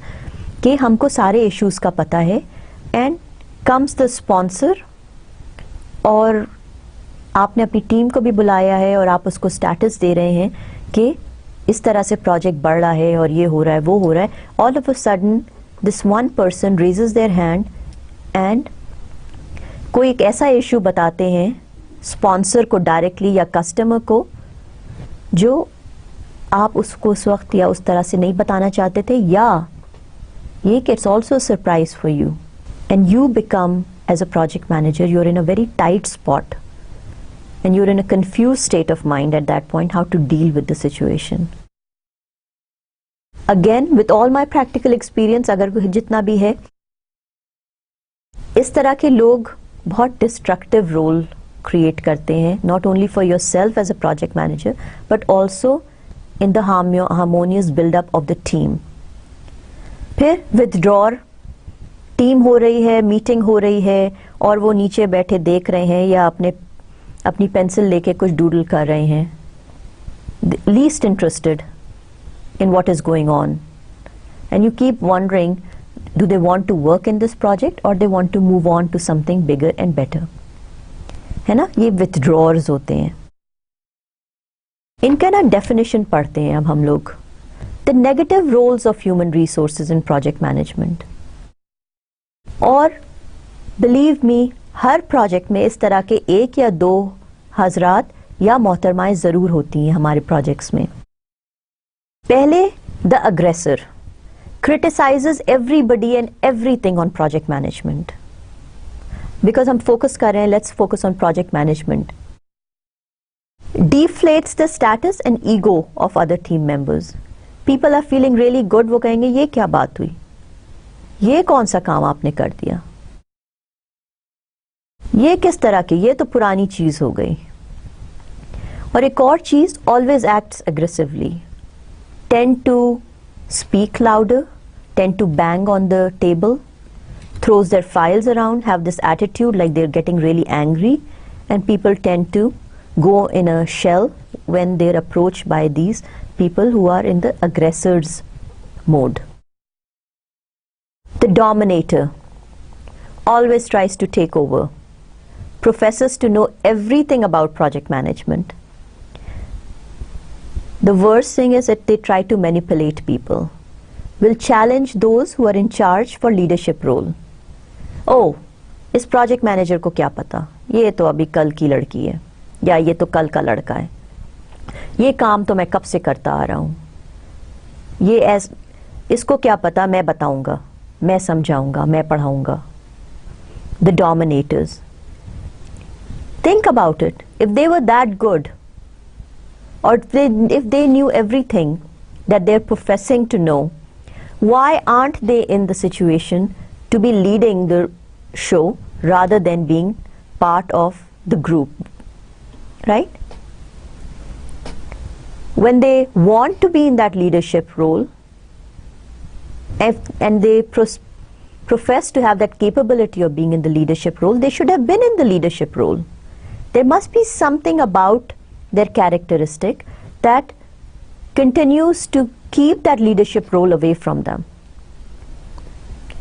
कि हमको सारे इश्यूज का पता है, एंड कम्स द स्पॉन्सर और आपने अपनी टीम को भी बुलाया है और आप उसको स्टेटस दे रहे हैं कि इस तरह से प्रोजेक्ट बढ़ रहा है और ये हो रहा है वो हो रहा है। All of a sudden this one person raises their hand and कोई एक ऐसा इशू बताते हैं स्पॉन्सर को डायरेक्टली या कस्टमर को जो आप उसको उस वक्त या उस तरह से नहीं बताना चाहते थे, या ये it's also surprise for you and you become as a project manager you are in a very tight spot and you're in a confused state of mind at that point how to deal with the situation. Again, with all my practical experience, अगर जितना भी है, इस तरह के लोग बहुत destructive role create करते हैं, not only for yourself as a project manager, but also in the harmonious build-up of the team. फिर withdraw, टीम हो रही है, मीटिंग हो रही है और वो नीचे बैठे देख रहे हैं या अपनी पेंसिल लेके कुछ डूडल कर रहे हैं, least interested in what is going on, and you keep wondering do they want to work in this project और they want to move on to something bigger and better, है ना। ये विथड्रॉर्स होते हैं। इनका ना डेफिनेशन पढ़ते हैं अब हम लोग, the negative roles of human resources in project management. और बिलीव मी, हर प्रोजेक्ट में इस तरह के एक या दो हजरात या मोहतरमाएं जरूर होती हैं हमारे प्रोजेक्ट्स में। पहले, द अग्रेसर criticises everybody and everything on project management. Because हम फोकस कर रहे हैं, let's focus on project management. deflates the status and ego of other team members. People are feeling really good, वो कहेंगे ये क्या बात हुई, ये कौन सा काम आपने कर दिया, ये किस तरह की, ये तो पुरानी चीज हो गई। और एक और चीज, always acts aggressively, tend to speak louder, tend to bang on the table, throws their files around, have this attitude like they're getting really angry, and people tend to go in a shell when they're approached by these people who are in the aggressor's mode. The dominator always tries to take over, professes to know everything about project management. The worst thing is that they try to manipulate people, will challenge those who are in charge for leadership role. Oh, इस project manager को क्या पता, ये तो अभी कल की लड़की है या ये तो कल का लड़का है, ये काम तो मैं कब से करता आ रहा हूँ, ये इसको क्या पता, मैं बताऊंगा, मैं समझाऊंगा, मैं पढ़ाऊंगा. The dominators. Think about it. If they were that good, or if they knew everything that they're professing to know, why aren't they in the situation to be leading the show rather than being part of the group, right? When they want to be in that leadership role, and they profess to have that capability of being in the leadership role, they should have been in the leadership role. There must be something about their characteristic that continues to keep that leadership role away from them.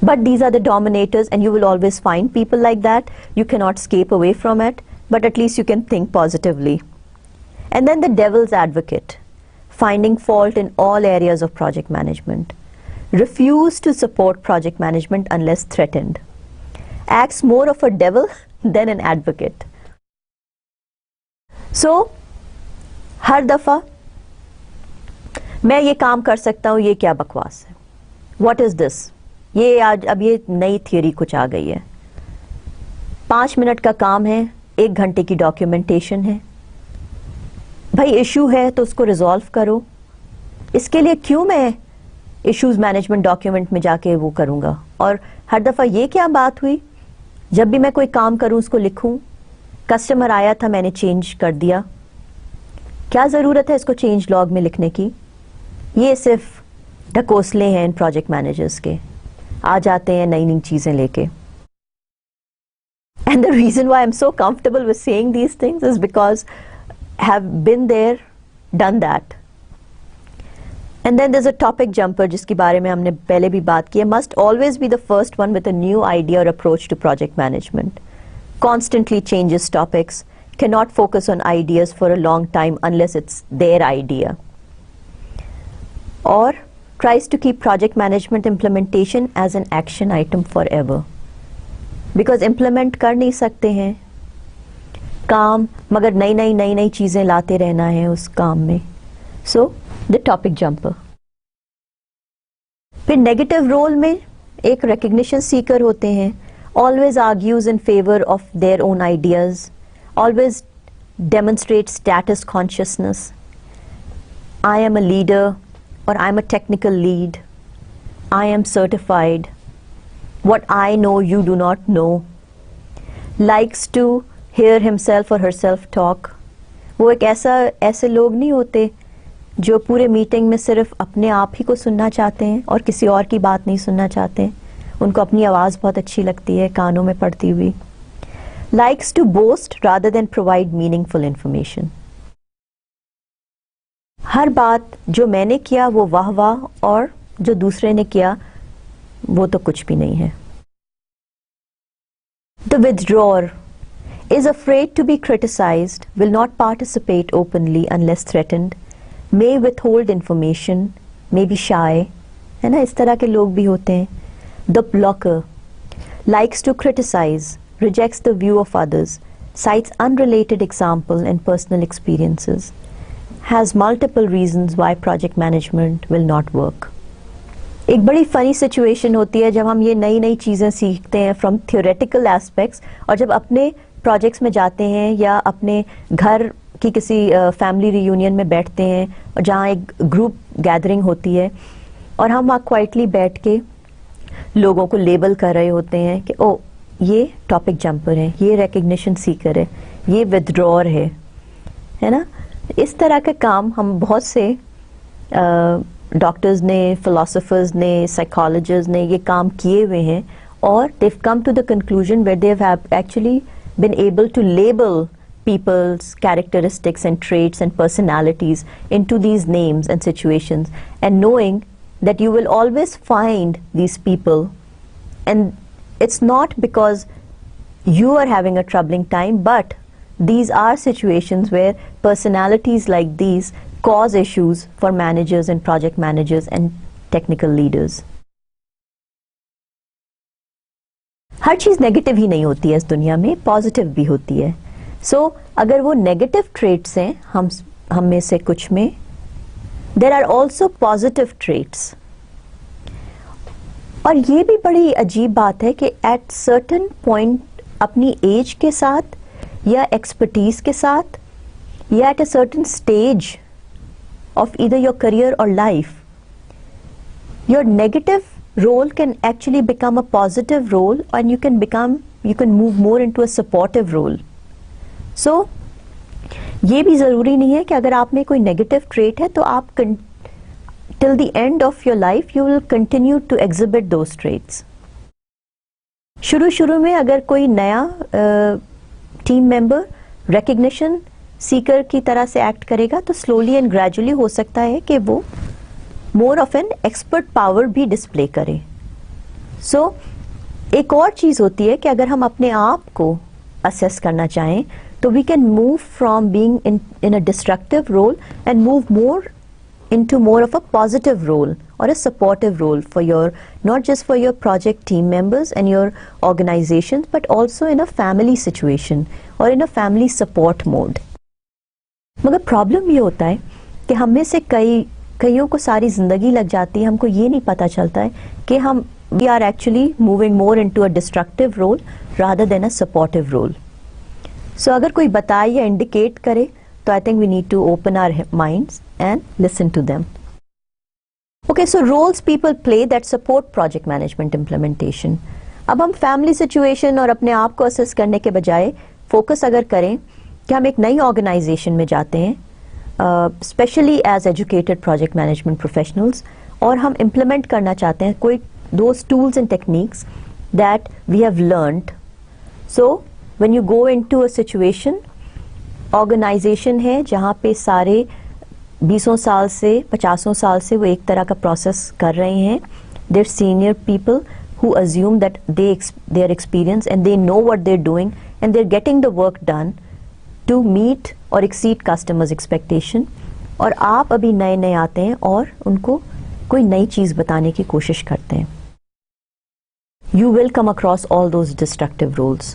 But these are the dominators, and you will always find people like that. You cannot escape away from it, but at least you can think positively. And then the devil's advocate, finding fault in all areas of project management. Refuse to support project management unless threatened. Acts more of a devil than an advocate. So, हर दफ़ा मैं ये काम कर सकता हूँ, ये क्या बकवास है, व्हाट इज दिस, ये आज अब ये नई थियरी कुछ आ गई है, 5 मिनट का काम है, 1 घंटे की डॉक्यूमेंटेशन है, भाई इशू है तो उसको रिजॉल्व करो, इसके लिए क्यों मैं इश्यूज मैनेजमेंट डॉक्यूमेंट में जाके वो करूंगा। और हर दफा ये क्या बात हुई, जब भी मैं कोई काम करूं उसको लिखूं, कस्टमर आया था मैंने चेंज कर दिया, क्या जरूरत है इसको चेंज लॉग में लिखने की। ये सिर्फ ढकोसले हैं इन प्रोजेक्ट मैनेजर्स के, आ जाते हैं नई नई चीजें लेके। And the reason why I'm so comfortable with saying these things is because I have been there, done that. And then there's a topic jumper जिसके बारे में हमने पहले भी बात की है, must always be the first one with a new idea or approach to project management. Constantly changes topics, cannot focus on ideas for a long time unless it's their idea. Or tries to keep project management implementation as an action item forever. Because implement कर नहीं सकते हैं काम, मगर नई नई चीजें लाते रहना है उस काम में। So the topic jumper. फिर नेगेटिव रोल में एक recognition seeker होते हैं, always argues in favor of their own ideas, always demonstrates status consciousness. I am a leader or I am a technical lead. I am certified. What I know you do not know. Likes to hear himself or herself talk. वो एक ऐसे लोग नहीं होते जो पूरे meeting में सिर्फ अपने आप ही को सुनना चाहते हैं और किसी और की बात नहीं सुनना चाहते। उनको अपनी आवाज़ बहुत अच्छी लगती है कानों में पड़ती हुई। Likes to boast rather than provide meaningful information. हर बात जो मैंने किया वो वाह वाह और जो दूसरे ने किया वो तो कुछ भी नहीं है। The withdrawer is afraid to be criticized, will not participate openly unless threatened, may withhold information, may be shy, है ना, इस तरह के लोग भी होते हैं। The blocker likes to criticize, rejects the view of others, cites unrelated example and personal experiences, has multiple reasons why project management will not work. एक बड़ी फनी सिचुएशन होती है जब हम ये नई नई चीज़ें सीखते हैं फ्रॉम थियोरेटिकल एस्पेक्ट्स, और जब अपने प्रोजेक्ट्स में जाते हैं या अपने घर की किसी फैमिली रियूनियन में बैठते हैं और जहाँ एक ग्रुप गैदरिंग होती है और हम वहाँ क्वाइटली बैठ के लोगों को लेबल कर रहे होते हैं कि ओ ये टॉपिक जंपर है, ये रिकग्निशन सीकर है, ये विथड्रॉअर है ना। इस तरह के काम हम बहुत से डॉक्टर्स ने, फिलोसोफर्स ने, साइकोलॉजिस्ट ने ये काम किए हुए हैं और they've come to the conclusion where they have actually been able to label people's characteristics and traits and personalities into these names and situations, and knowing that you will always find these people, and it's not because you are having a troubling time, but these are situations where personalities like these cause issues for managers and project managers and technical leaders. हर चीज negative ही नहीं होती है इस दुनिया में, positive भी होती है। सो अगर वो नेगेटिव ट्रेट्स हैं हम में से कुछ में, there are also positive traits. और ये भी बड़ी अजीब बात है कि एट सर्टेन पॉइंट अपनी एज के साथ या एक्सपर्टीज के साथ या at a certain stage of either your career or life, your negative role can actually become a positive role, and you can move more into a supportive role. So ये भी ज़रूरी नहीं है कि अगर आप में कोई negative trait है तो आप till the end of your life you will continue to exhibit those traits. शुरू में अगर कोई नया टीम मेंबर recognition सीकर की तरह से एक्ट करेगा तो स्लोली एंड ग्रेजुअली हो सकता है कि वो more of an expert power भी डिस्प्ले करे। सो एक और चीज़ होती है कि अगर हम अपने आप को असेस करना चाहें तो we can move from being in a destructive role and move more into more of a positive role or a supportive role for your, not just for your project team members and your organizations, but also in a family situation or in a family support mode. मगर problem ये होता है कि हम में से कईयों को सारी जिंदगी लग जाती है, हमको ये नहीं पता चलता है कि हम we are actually moving more into a destructive role rather than a supportive role. So अगर कोई बताए या indicate करे तो I think we need to open our minds and listen to them. Okay, so roles people play that support project management implementation. अब हम family situation और अपने आप को असेस करने के बजाय फोकस अगर करें कि हम एक नई ऑर्गेनाइजेशन में जाते हैं, specially as educated project management professionals, और हम इम्प्लीमेंट करना चाहते हैं कोई those tools and techniques that we have learned. So when you go into a situation, organisation है जहाँ पे सारे 20 साल से 50 साल से वो एक तरह का प्रोसेस कर रहे हैं. Their senior people who assume that they are experienced and they know what they're doing and they're getting the work done to meet or exceed customers' expectation. और आप अभी नए नए आते हैं और उनको कोई नई चीज बताने की कोशिश करते हैं. You will come across all those destructive roles.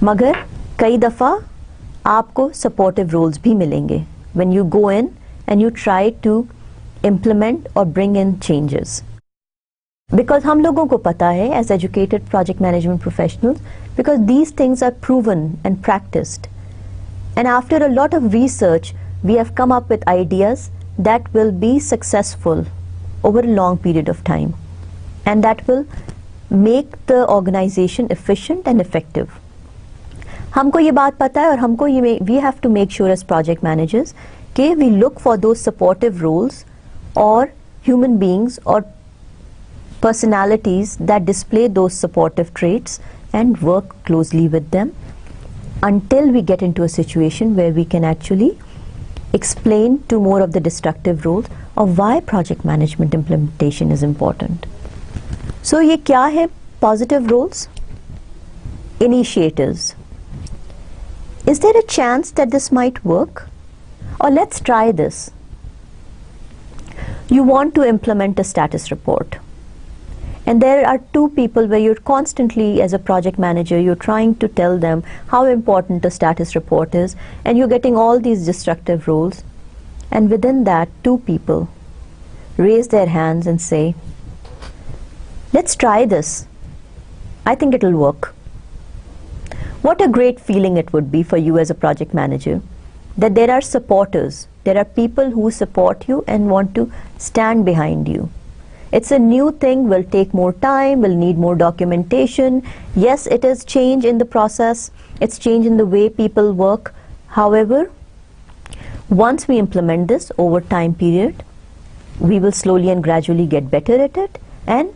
मगर कई दफा आपको supportive roles भी मिलेंगे when you go in and you try to implement or bring in changes. Because हम लोगों को पता है as educated project management professionals, because these things are proven and practiced, and after a lot of research we have come up with ideas that will be successful over a long period of time and that will make the organization efficient and effective. हमको ये बात पता है और हमको ये we have to make sure as project managers कि we look for those supportive roles or human beings or personalities that display those supportive traits and work closely with them until we get into a situation where we can actually explain to more of the destructive roles of why project management implementation is important. So ये क्या है positive roles? Initiators. Is there a chance that this might work? Or let's try this. You want to implement a status report. And there are two people where you're constantly, as a project manager, you're trying to tell them how important a status report is, and you're getting all these destructive roles. And within that, two people raise their hands and say, let's try this. I think it'll work. What a great feeling it would be for you as a project manager, that there are supporters, there are people who support you and want to stand behind you. It's a new thing, will take more time, will need more documentation. Yes, it is change in the process, it's change in the way people work. However, once we implement this over time period, we will slowly and gradually get better at it, and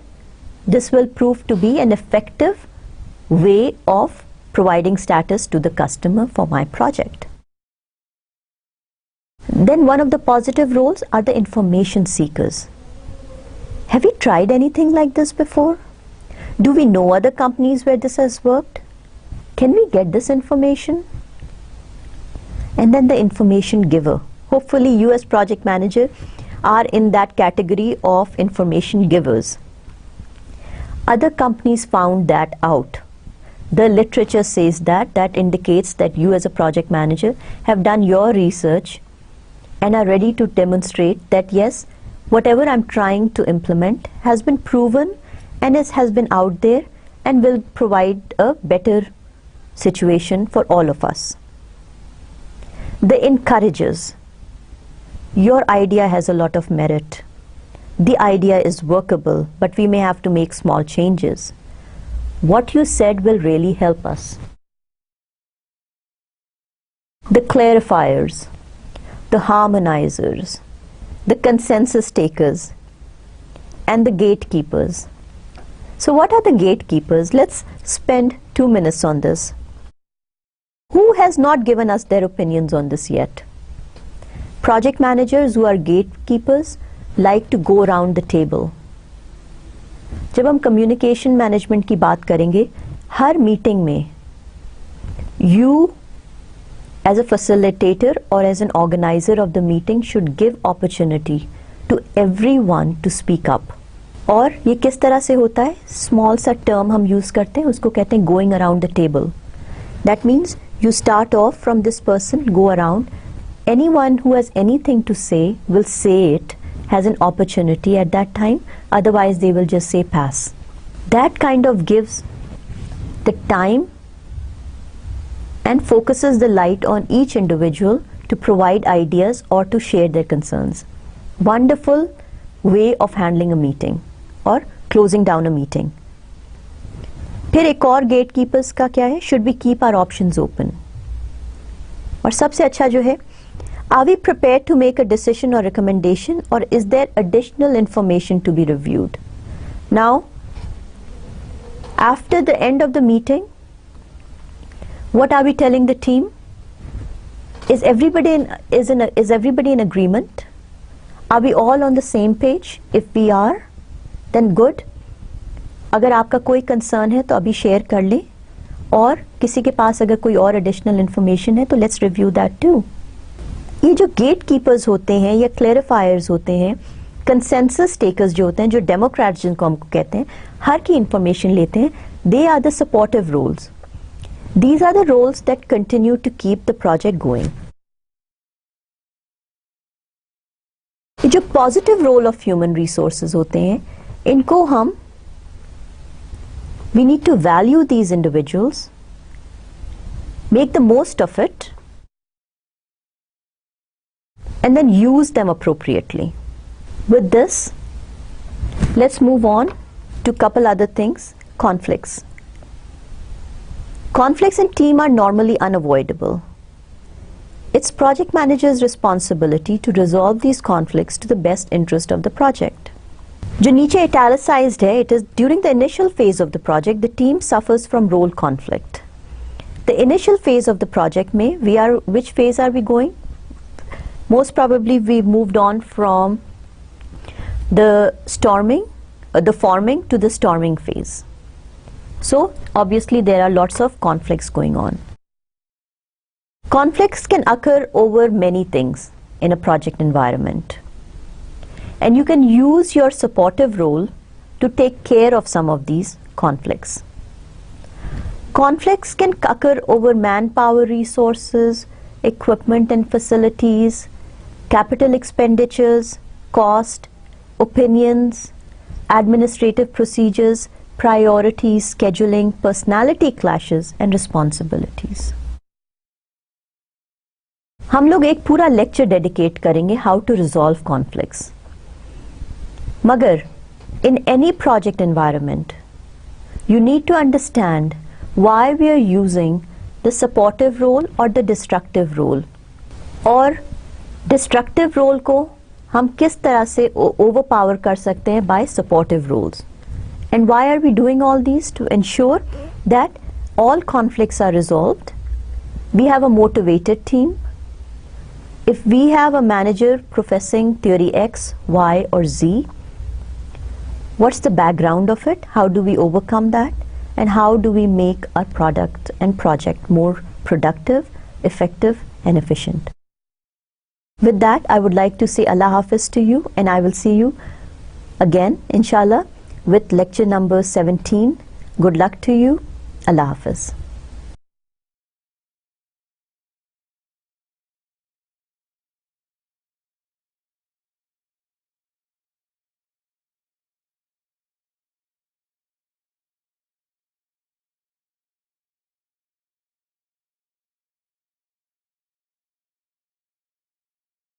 this will prove to be an effective way of providing status to the customer for my project. Then one of the positive roles are the information seekers. Have you tried anything like this before? Do we know other companies where this has worked? Can we get this information? And then the information giver. Hopefully you as project manager are in that category of information givers. Other companies found that out. The literature says that indicates that you as a project manager have done your research and are ready to demonstrate that yes, whatever I'm trying to implement has been proven and has been out there and will provide a better situation for all of us. The encouragers. Your idea has a lot of merit. The idea is workable, but we may have to make small changes. What you said will really help us. The clarifiers, the harmonizers, the consensus takers, and the gatekeepers. So what are the gatekeepers? Let's spend 2 minutes on this. Who has not given us their opinions on this yet? Project managers who are gatekeepers like to go around the table. जब हम communication management की बात करेंगे, हर meeting में you as a facilitator or as an organizer of the meeting should give opportunity to everyone to speak up. और ये किस तरह से होता है? Small सा term हम use करते हैं, उसको कहते हैं going around the table. That means you start off from this person, go around, Anyone who has anything to say will say it, has an opportunity at that time, otherwise they will just say pass. That kind of gives the time and focuses the light on each individual to provide ideas or to share their concerns. Wonderful way of handling a meeting or closing down a meeting. फिर एक और gatekeepers का क्या है? Should we keep our options open? और सबसे अच्छा जो है, are we prepared to make a decision or recommendation, or is there additional information to be reviewed? Now, after the end of the meeting, what are we telling the team? Is everybody in agreement? Are we all on the same page? If we are, then good. अगर आपका कोई concern है तो अभी share कर लें, और किसी के पास अगर कोई और एडिशनल इंफॉर्मेशन है तो लेट्स रिव्यू दैट टू. ये जो गेट कीपर्स होते हैं या क्लैरिफायर्स होते हैं, कंसेंसस टेकर्स जो होते हैं, जो डेमोक्रेट्स जिनको हम कहते हैं, हर की इंफॉर्मेशन लेते हैं, they are the supportive roles. These are the roles that continue to keep the project going. ये जो positive role of human resources होते हैं, इनको हम we need to value these individuals, make the most of it, and then use them appropriately. With this, let's move on to couple other things. Conflicts. Conflicts in team are normally unavoidable. It's project manager's responsibility to resolve these conflicts to the best interest of the project. जो नीचे italicized है, it is during the initial phase of the project, the team suffers from role conflict. The initial phase of the project में, which phase are we going? Most probably we've moved on from the forming to the storming phase. So obviously there are lots of conflicts going on. Conflicts can occur over many things in a project environment, and you can use your supportive role to take care of some of these conflicts. Conflicts can occur over manpower resources, equipment and facilities, capital expenditures, cost, opinions, administrative procedures, priorities, scheduling, personality clashes and responsibilities. हम लोग एक पूरा lecture dedicate करेंगे how to resolve conflicts. मगर in any project environment, you need to understand why we are using the supportive role or the destructive role, और destructive role को हम किस तरह से overpower कर सकते हैं by supportive roles. And why are we doing all these? To ensure that all conflicts are resolved. We have a motivated team. If we have a manager professing theory X, Y or Z, what's the background of it? How do we overcome that? And how do we make our product and project more productive, effective and efficient? With that, I would like to say Allah Hafiz to you, and I will see you again, inshallah, with lecture number 17. Good luck to you. Allah Hafiz.